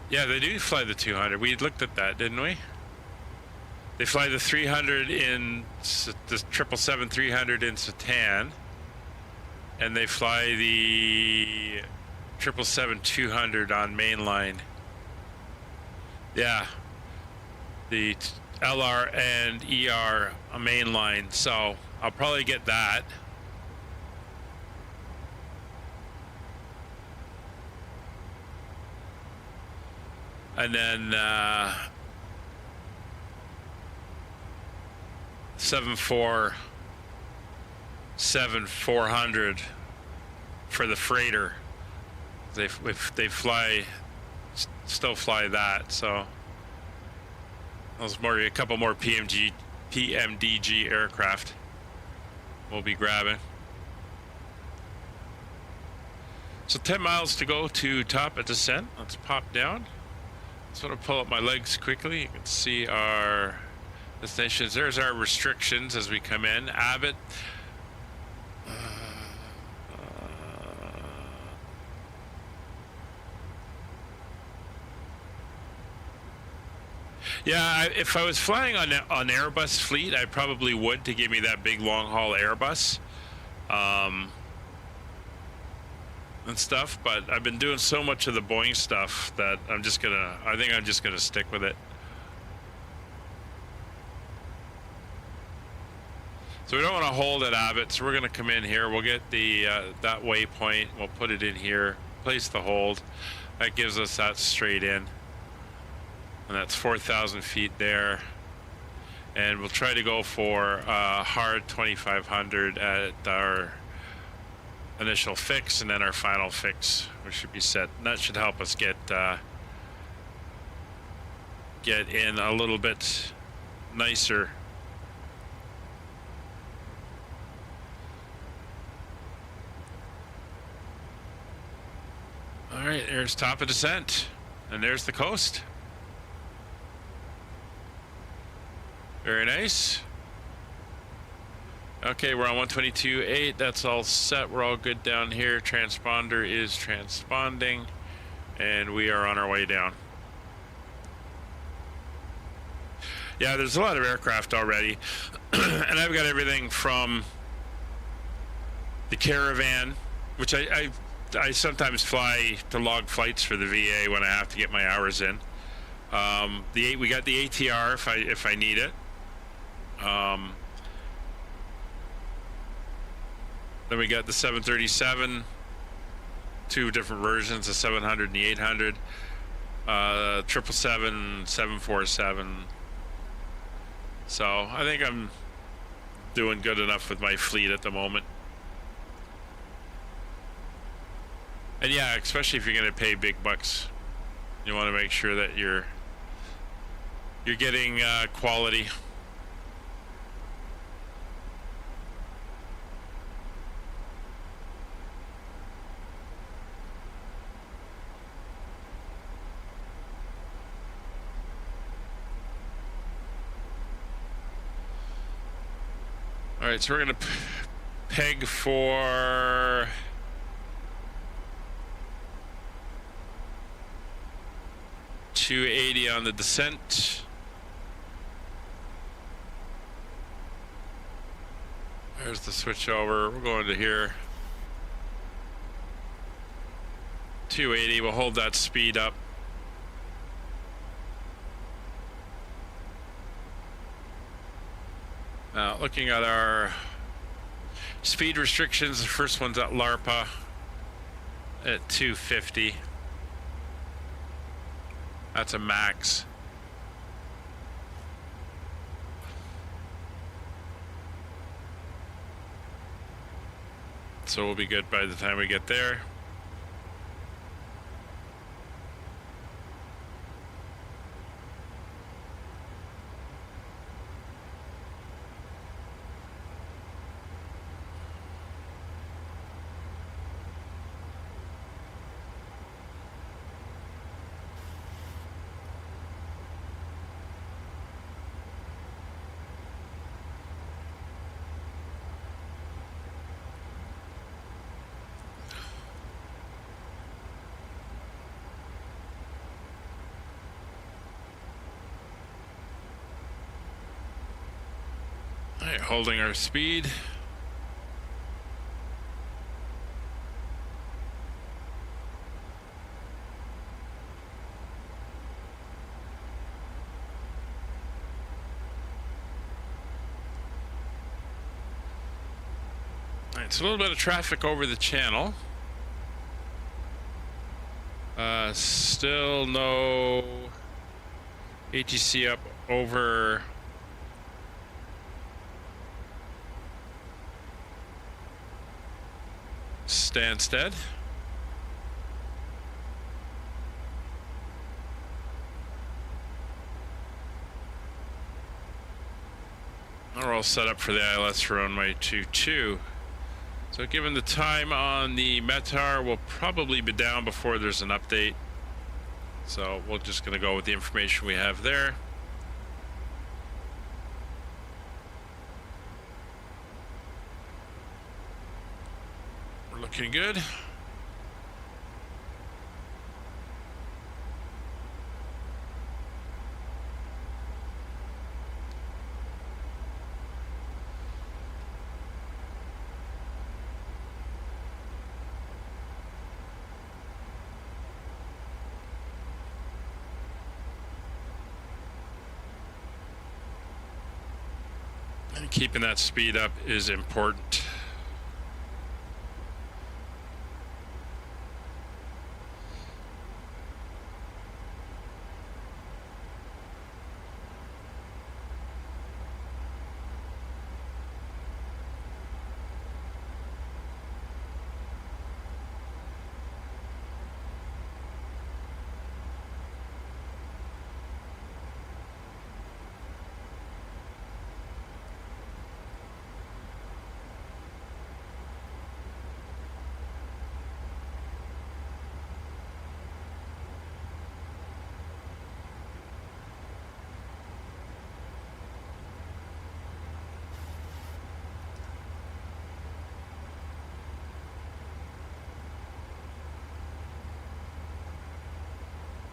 A: Yeah, they do fly the 200. We looked at that, didn't we? They fly the 300 in the 777-300 in Satan, and they fly the 777-200 on mainline. Yeah, the LR and ER on mainline. So I'll probably get that. And then 747-400 for the freighter. They still fly that. So those more, a couple more PMDG aircraft we'll be grabbing. So 10 miles to go to top of descent. Let's pop down. Sort of pull up my legs quickly. You can see our destinations. There's our restrictions as we come in. Abbott. Yeah, if I was flying on Airbus fleet, I probably would, to give me that big long haul Airbus. and stuff, but I've been doing so much of the Boeing stuff that I think I'm just gonna stick with it. So we don't want to hold at Abbott, so we're gonna come in here. We'll get the that waypoint. We'll put it in here. Place the hold. That gives us that straight in, and that's 4,000 feet there. And we'll try to go for hard 2,500 at our initial fix, and then our final fix we should be set. And that should help us get in a little bit nicer. All right, there's top of descent, and there's the coast. Very nice. Okay, we're on 122.8. That's all set. We're all good down here. Transponder is transponding, and we are on our way down. Yeah, there's a lot of aircraft already, and I've got everything from the Caravan, which I sometimes fly to log flights for the VA when I have to get my hours in. We got the ATR if I need it. Then we got the 737, two different versions, the 700 and the 800, 777, 747. So I think I'm doing good enough with my fleet at the moment. And yeah, especially if you're going to pay big bucks, you want to make sure that you're getting quality. All right, so we're going to peg for 280 on the descent. There's the switch over. We're going to here. 280. We'll hold that speed up. Now, looking at our speed restrictions, the first one's at LARPA at 250. That's a max. So we'll be good by the time we get there. Alright, holding our speed. Alright, so a little bit of traffic over the channel. Still no ATC up over Stansted. We're all set up for the ILS for runway 22. So given the time on the METAR, we'll probably be down before there's an update. So we're just going to go with the information we have there. We're looking good. Keeping that speed up is important.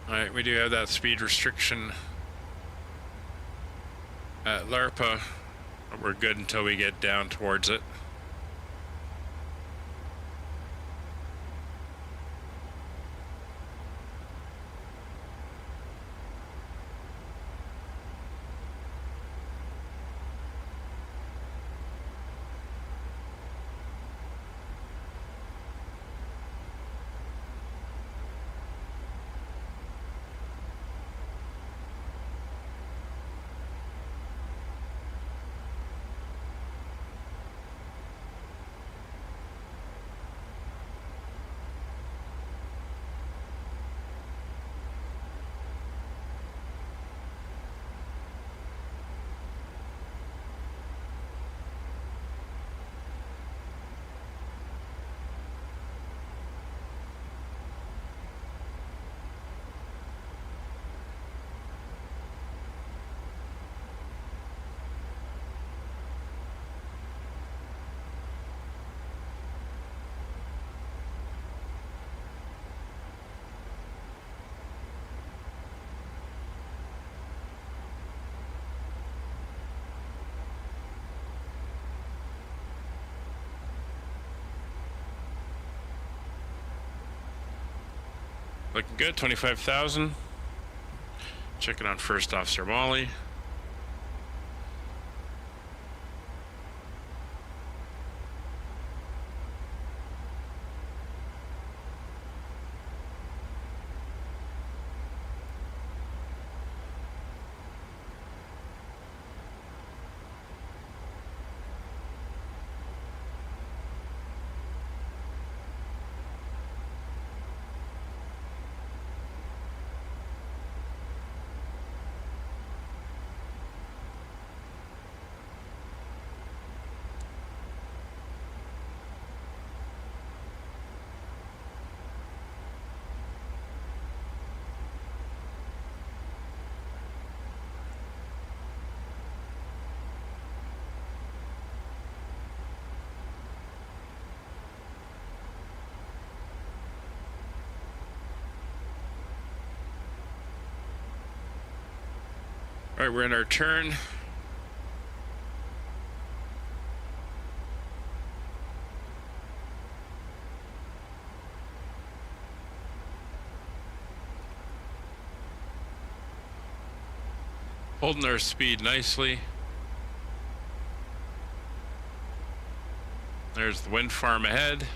A: Alright, we do have that speed restriction at Larpa, but we're good until we get down towards it. Looking good, 25,000. Checking on First Officer Molly. All right, we're in our turn. Holding our speed nicely. There's the wind farm ahead.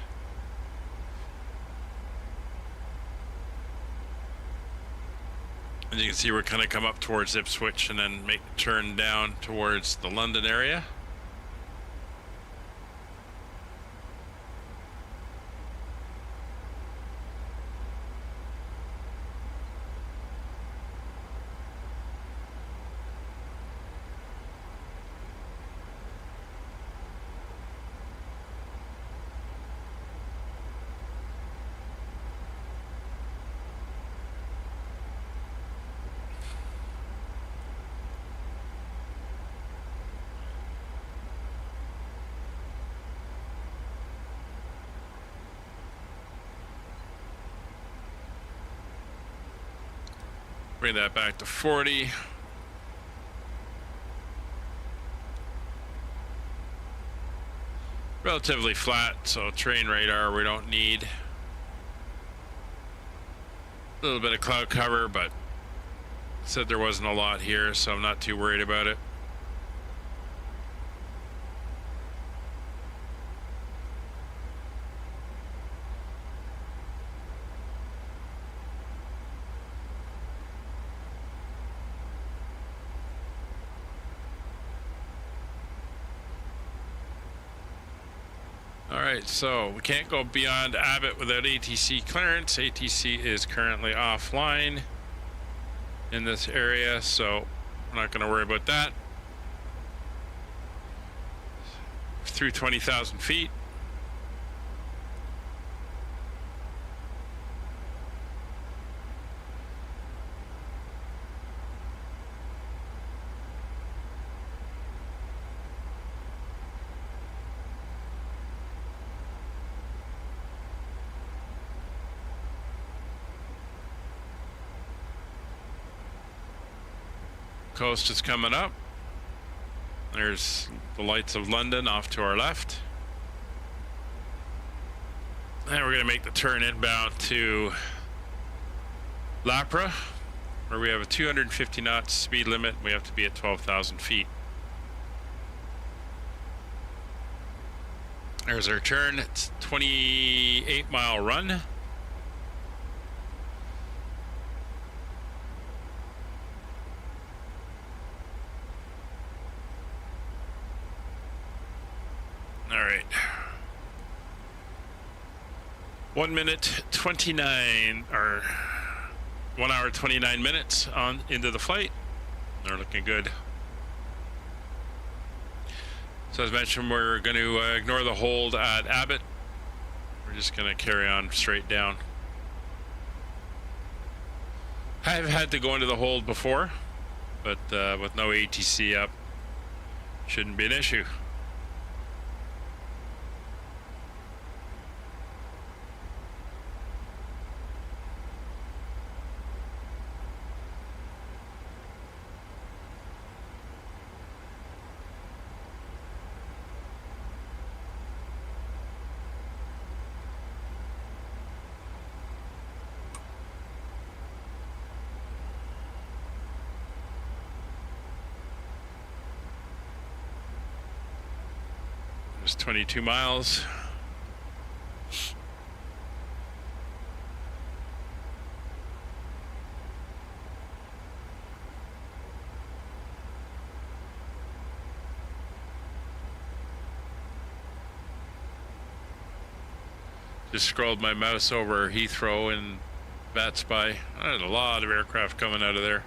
A: And you can see we're kind of come up towards Ipswich and then make the turn down towards the London area. Bring that back to 40. Relatively flat, so terrain radar we don't need. A little bit of cloud cover, but said there wasn't a lot here, so I'm not too worried about it. Alright, so we can't go beyond Abbott without ATC clearance. ATC is currently offline in this area, so we're not going to worry about that. Through 20,000 feet. Coast is coming up. There's the lights of London off to our left. And we're going to make the turn inbound to Lapra, where we have a 250 knots speed limit. We have to be at 12,000 feet. There's our turn. It's a 28-mile run. All right. 1 minute 29, or 1 hour 29 minutes on into the flight. They're looking good. So as mentioned, we're going to ignore the hold at Abbott. We're just going to carry on straight down. I've had to go into the hold before, but with no ATC up, shouldn't be an issue. There's 22 miles. Just scrolled my mouse over Heathrow and Batspy. There's a lot of aircraft coming out of there.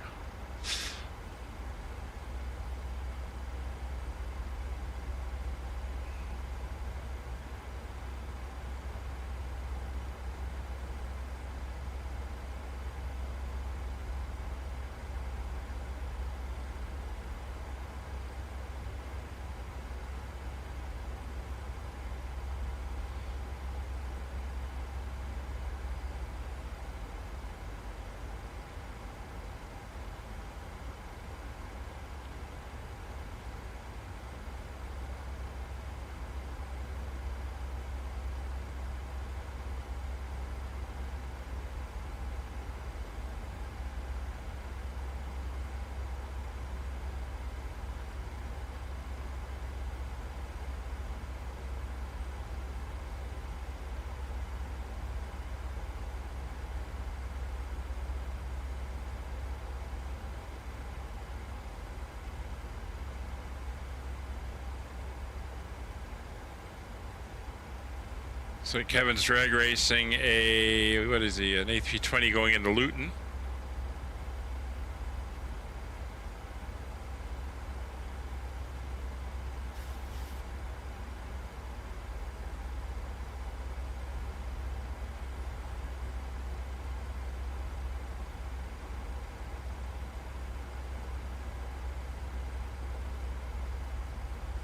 A: So Kevin's drag racing a, what is he, an A320 going into Luton.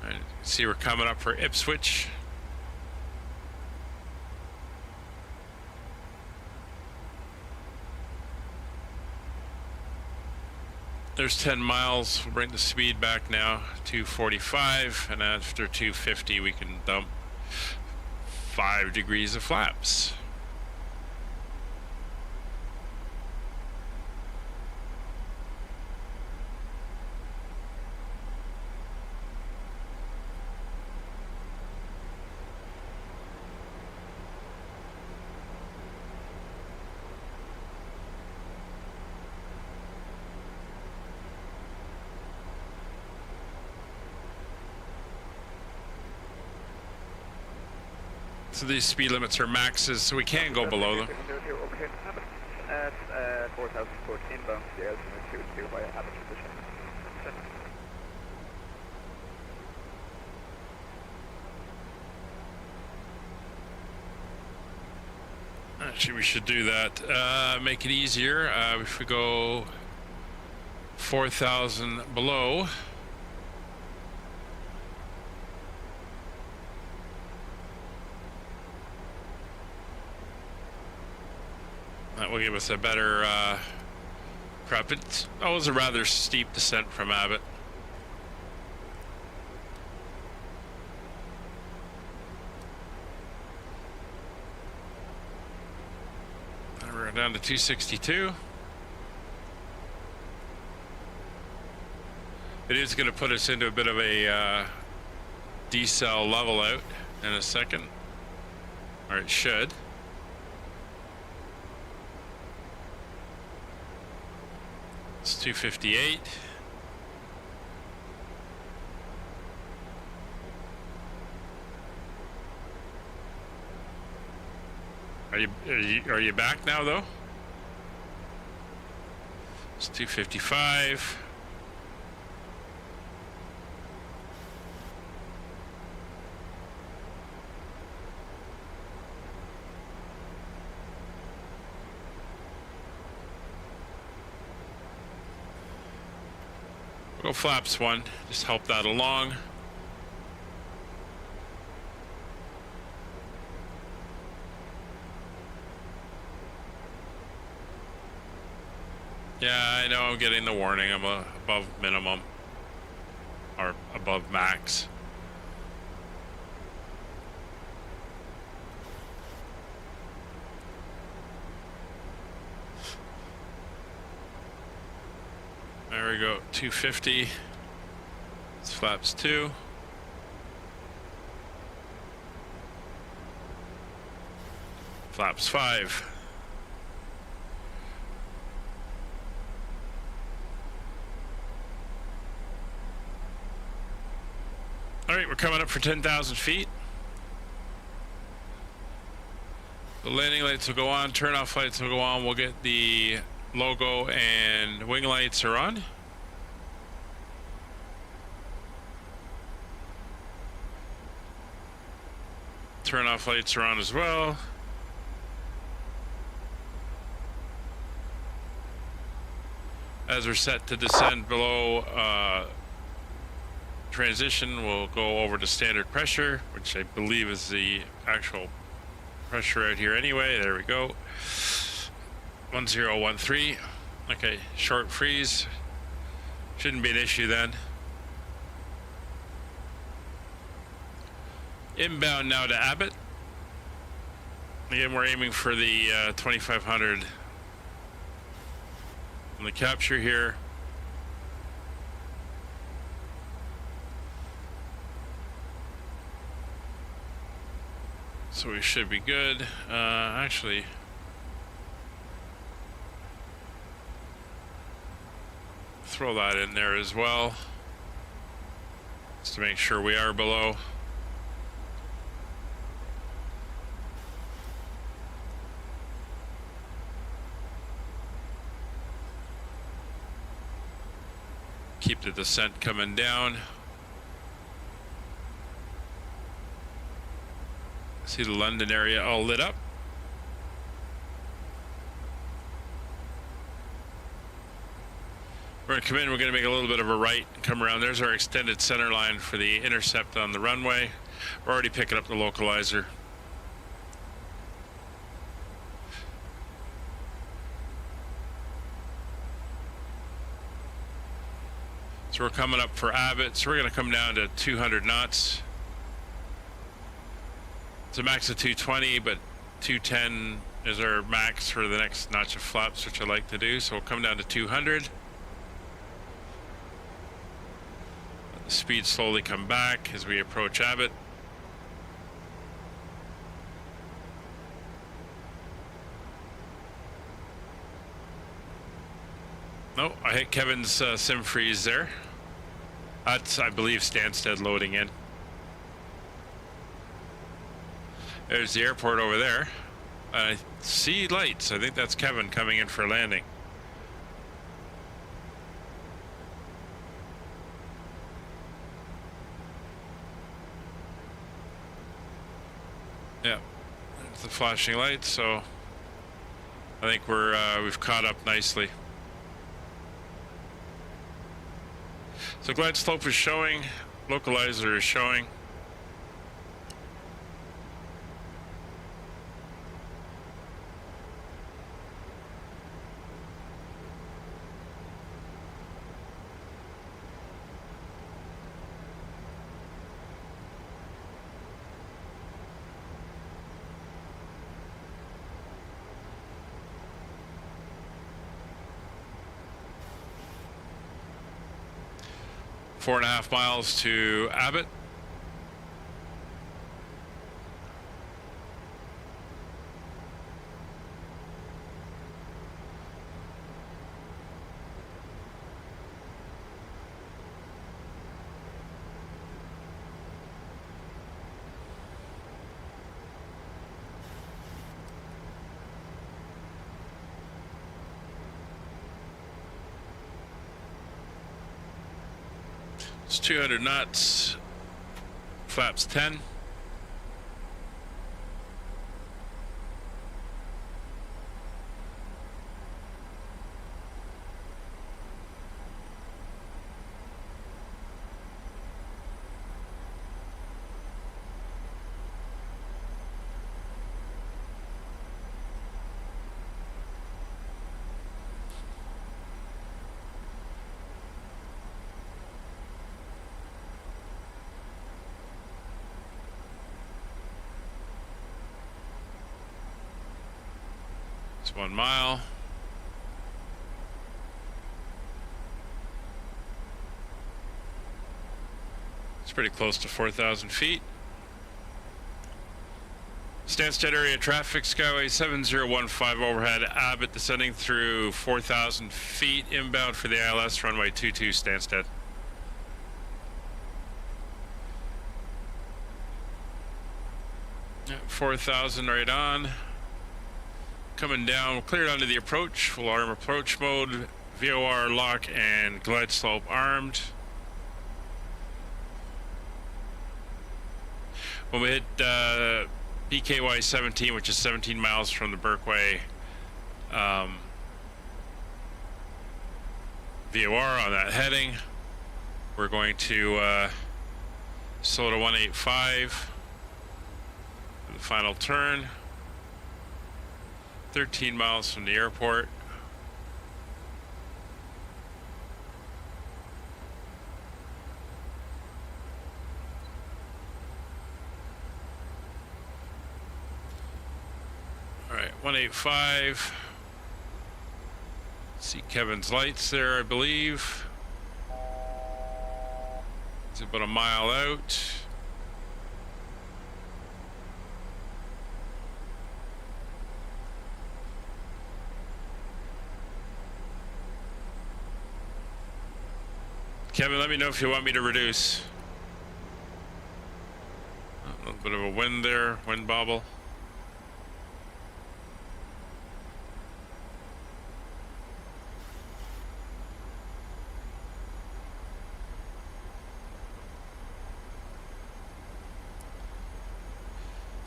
A: All right, see we're coming up for Ipswich. There's 10 miles. We'll bring the speed back now to 45, and after 250 we can dump 5 degrees of flaps. So these speed limits are maxes, so we can go below them.
P: Okay, at 4000 inbound, the altimeter 2 by Abbott position.
A: Actually, we should do that. Make it easier. If we go 4,000 below. That will give us a better prep. It's always a rather steep descent from Abbott. And we're down to 262. It is going to put us into a bit of a decel level out in a second, or it should. It's 258. Are you back now though? It's 255. Go flaps 1, just help that along. Yeah, I know I'm getting the warning. I'm above minimum or above max. There we go, 250. It's flaps 2. Flaps 5. All right, we're coming up for 10,000 feet. The landing lights will go on, turn-off lights will go on. We'll get the logo and wing lights are on. Turn-off lights are on as well. As we're set to descend below transition, we'll go over to standard pressure, which I believe is the actual pressure out here anyway. There we go. 1013. Okay, short freeze. Shouldn't be an issue then. Inbound now to Abbott. Again, we're aiming for the 2500 on the capture here. So we should be good. Actually, throw that in there as well, just to make sure we are below. Keep the descent coming down. See the London area all lit up. We're going to come in, we're going to make a little bit of a right and come around. There's our extended center line for the intercept on the runway. We're already picking up the localizer. So we're coming up for Abbott, so we're going to come down to 200 knots. It's a max of 220, but 210 is our max for the next notch of flaps, which I like to do. So we'll come down to 200. Let the speed slowly come back as we approach Abbott. No, I hit Kevin's sim freeze there. That's, I believe, Stansted loading in. There's the airport over there. I see lights. I think that's Kevin coming in for landing. Yeah, it's the flashing lights, so I think we've caught up nicely. So glide slope is showing, localizer is showing. Four and a half miles to Abbott. It's 200 knots, flaps 10. It's 1 mile. It's pretty close to 4,000 feet. Stansted area traffic, Skyway 7015 overhead, Abbott descending through 4,000 feet, inbound for the ILS, runway 22 Stansted. Yeah, 4,000 right on. Coming down, we'll clear it onto the approach, full arm approach mode, VOR lock and glide slope armed. When we hit BKY 17, which is 17 miles from the Berkway, VOR on that heading, we're going to slow to 185 for the final turn. 13 miles from the airport. All right, 185. See Kevin's lights there, I believe. It's about a mile out. Kevin, let me know if you want me to reduce. A little bit of a wind there, wind bobble.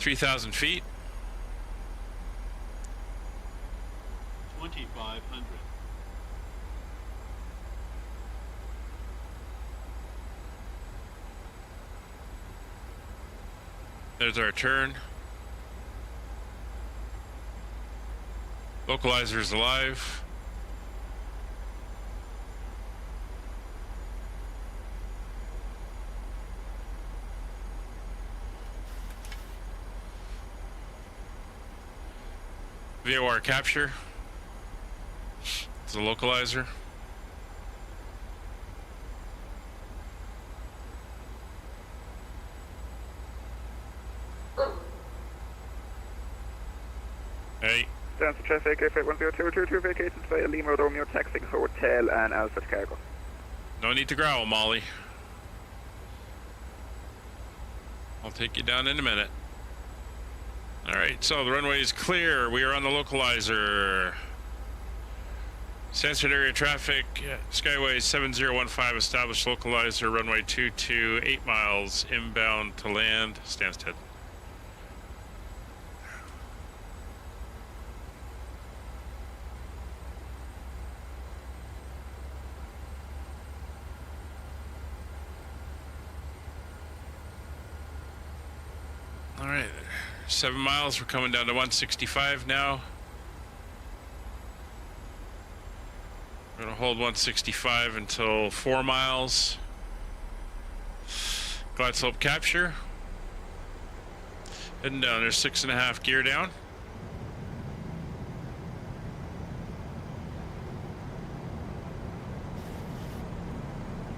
A: $3,000 feet.
B: 2,500.
A: There's our turn. Localizer's alive. VOR capture. It's a localizer. Hey.
C: Stansted traffic, Airfreight 10222, vacations via Lima Romeo, taxing hotel and Alpha Cargo.
A: No need to growl, Molly. I'll take you down in a minute. All right, so the runway is clear. We are on the localizer. Stansted area traffic, Skyway 7015, established localizer, runway 22, 8 miles inbound to land, Stansted. All right, 7 miles, we're coming down to 165 now. We're gonna hold 165 until 4 miles. Glide slope capture. Heading down, there's 6.5 gear down.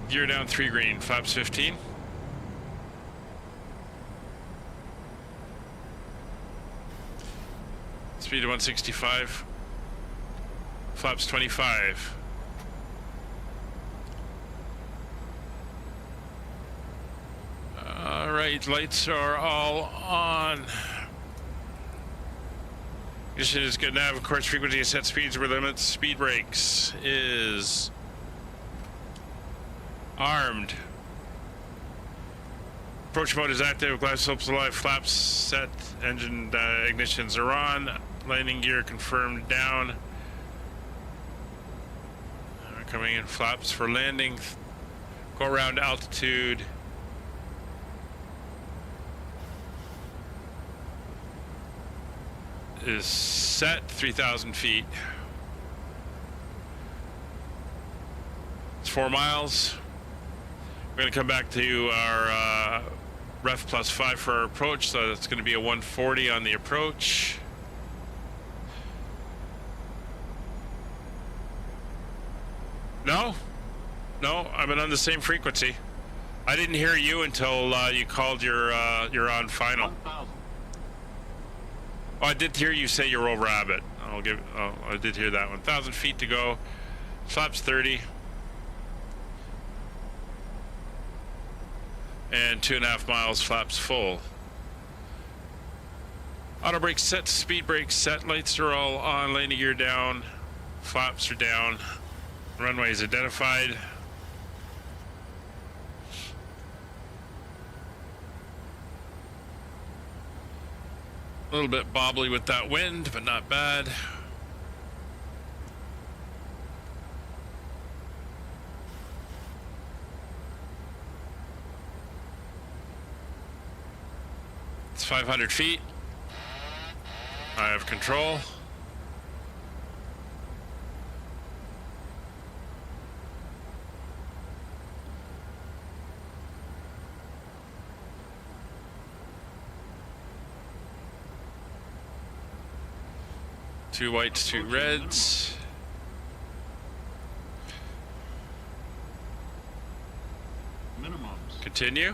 A: Gear down 3 green, flaps 15. Speed of 165. Flaps 25. All right, lights are all on. Ignition is good nav, of course, frequency and set speeds were limits. Speed brakes is armed. Approach mode is active, glide slopes alive, flaps set, engine ignitions are on. Landing gear confirmed down. We're coming in, flaps for landing. Go around altitude. Is set 3,000 feet. It's 4 miles. We're going to come back to our ref plus 5 for our approach, so that's going to be a 140 on the approach. No, I've been on the same frequency. I didn't hear you until you called your on final.
B: 1,000.
A: Oh, I did hear you say you're over Abbott. I did hear that one. 1,000 feet to go. Flaps 30. And 2.5 miles, flaps full. Auto brakes set, speed brakes set, lights are all on, landing gear down, flaps are down, runway is identified. A little bit bobbly with that wind, but not bad. It's 500 feet. I have control. Two whites, two reds.
B: Minimums.
A: Continue.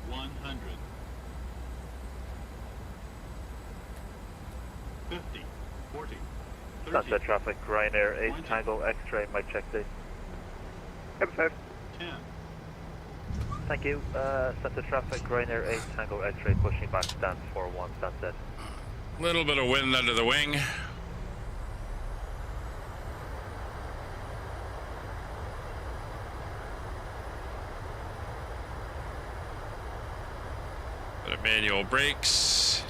B: 100. 50. 40. 30.
F: Sunset traffic, Ryanair 8 Tango X-ray, mic check date.
C: 10.
F: Thank you. Sunset traffic, Ryanair 8 Tango X-ray, pushing back, stand 41, sunset.
A: Little bit of wind under the wing. Bit of manual brakes.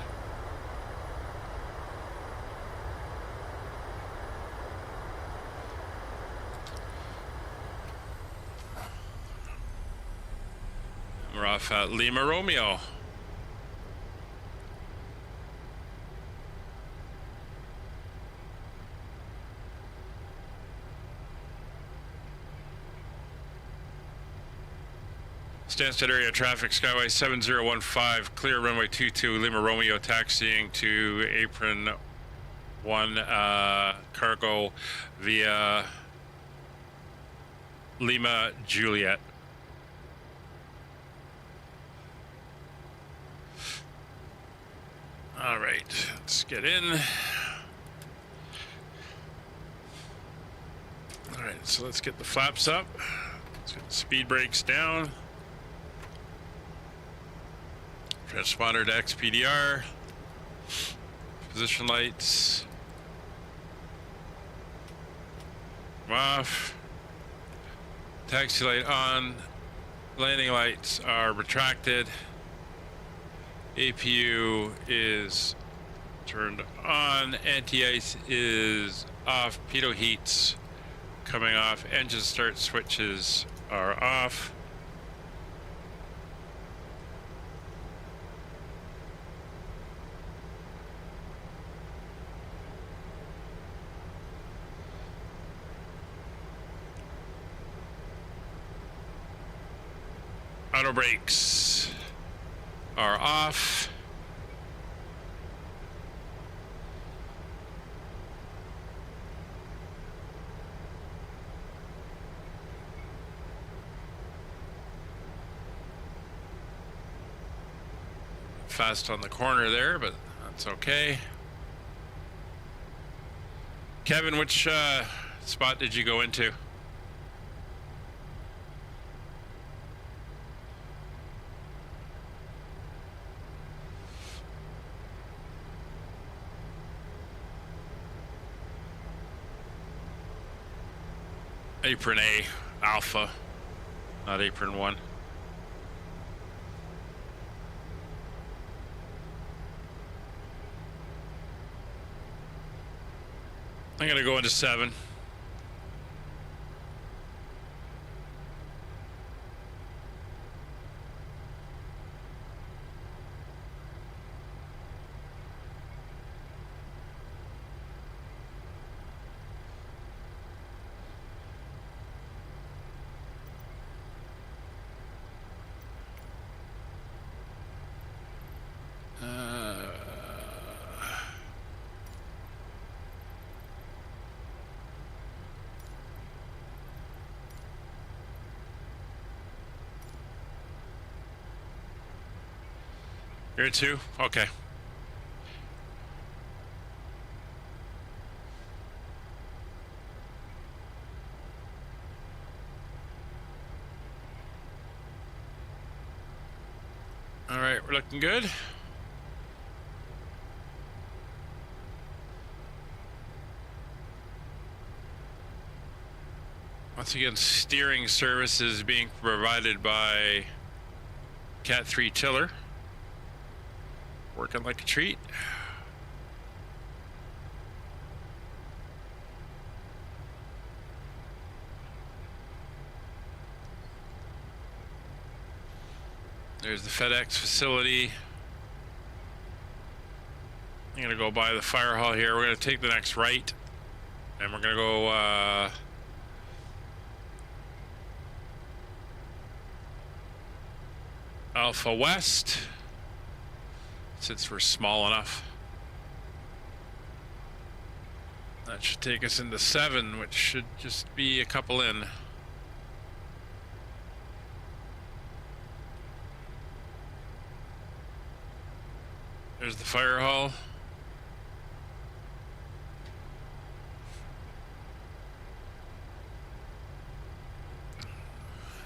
A: We're off at Lima Romeo. Stansted area traffic, Skyway 7015, clear runway 22, Lima Romeo taxiing to apron 1 cargo via Lima Juliet. All right, let's get in. All right, so let's get the flaps up. Let's get the speed brakes down. Transponder to XPDR. Position lights. Off. Taxi light on. Landing lights are retracted. APU is turned on. Anti-ice is off. Pitot heats coming off. Engine start switches are off. Auto brakes are off. Fast on the corner there, but that's okay. Kevin, which spot did you go into? Apron A, Alpha, not Apron 1. I'm gonna go into 7. You're 2? Okay. All right, we're looking good. Once again, steering services being provided by Cat 3 Tiller. Working like a treat. There's the FedEx facility. I'm gonna go by the fire hall here. We're gonna take the next right, and we're gonna go Alpha West, since we're small enough. That should take us into 7, which should just be a couple in. There's the fire hall.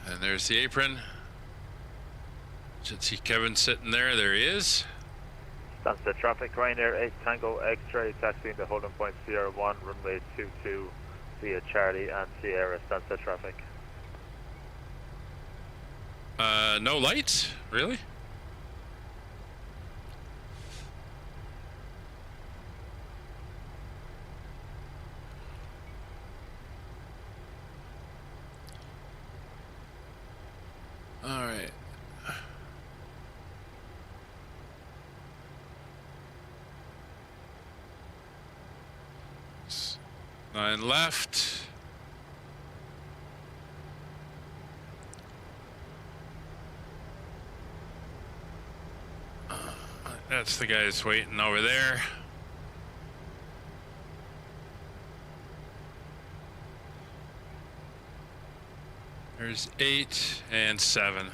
A: And there's the apron. Should see Kevin sitting there. There he is.
H: Sunset traffic, Ryanair 8 Tango X-ray, taxiing the holding point Sierra 1, runway 22 via Charlie and Sierra, sunset traffic.
A: No lights? Really? All right. Nine left. That's the guys waiting over there. There's 8 and 7.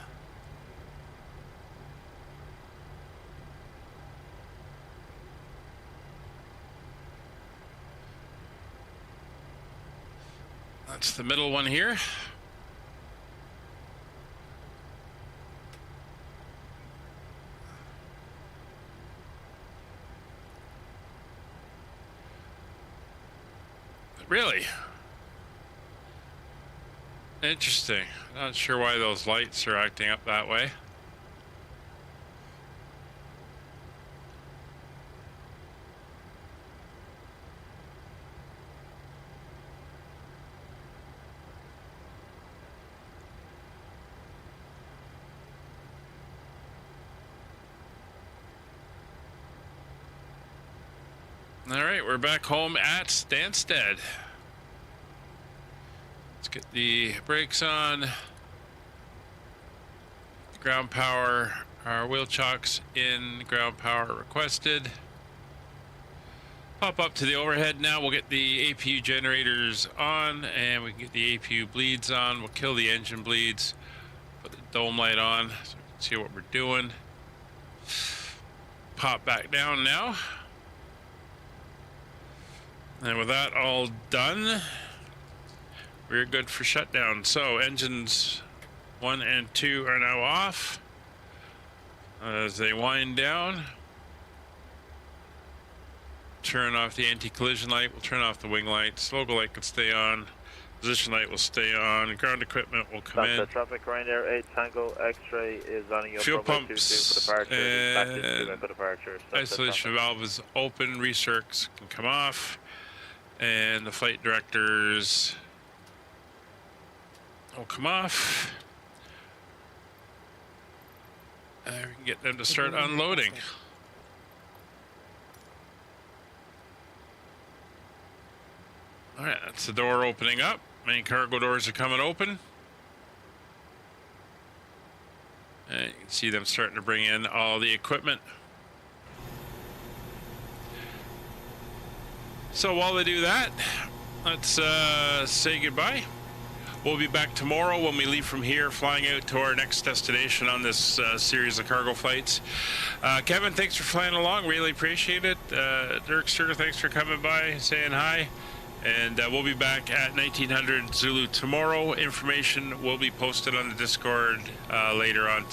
A: That's the middle one here. Really? Interesting. Not sure why those lights are acting up that way. All right, we're back home at Stansted. Let's get the brakes on. Ground power, our wheel chocks in, ground power requested. Pop up to the overhead now. We'll get the APU generators on and we can get the APU bleeds on. We'll kill the engine bleeds. Put the dome light on so we can see what we're doing. Pop back down now. And with that all done, we're good for shutdown. So engines 1 and 2 are now off. As they wind down, turn off the anti-collision light. We'll turn off the wing lights. Logo light can stay on. Position light will stay on. Ground equipment will come in.
H: Traffic Ryanair 8 Tango X-ray is on your
A: fuel pumps
H: for departure.
A: Isolation valve is open. Recircs can come off. And the flight directors will come off. We can get them to start unloading. All right, that's the door opening up. Main cargo doors are coming open. And you can see them starting to bring in all the equipment. So while they do that, let's say goodbye. We'll be back tomorrow when we leave from here, flying out to our next destination on this series of cargo flights. Kevin, thanks for flying along. Really appreciate it. Dirkster, thanks for coming by, saying hi. And we'll be back at 1900 Zulu tomorrow. Information will be posted on the Discord later on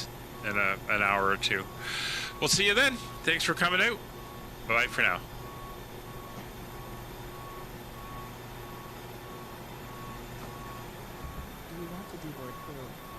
A: in an hour or two. We'll see you then. Thanks for coming out. Bye for now.
E: Do we want to deboard early?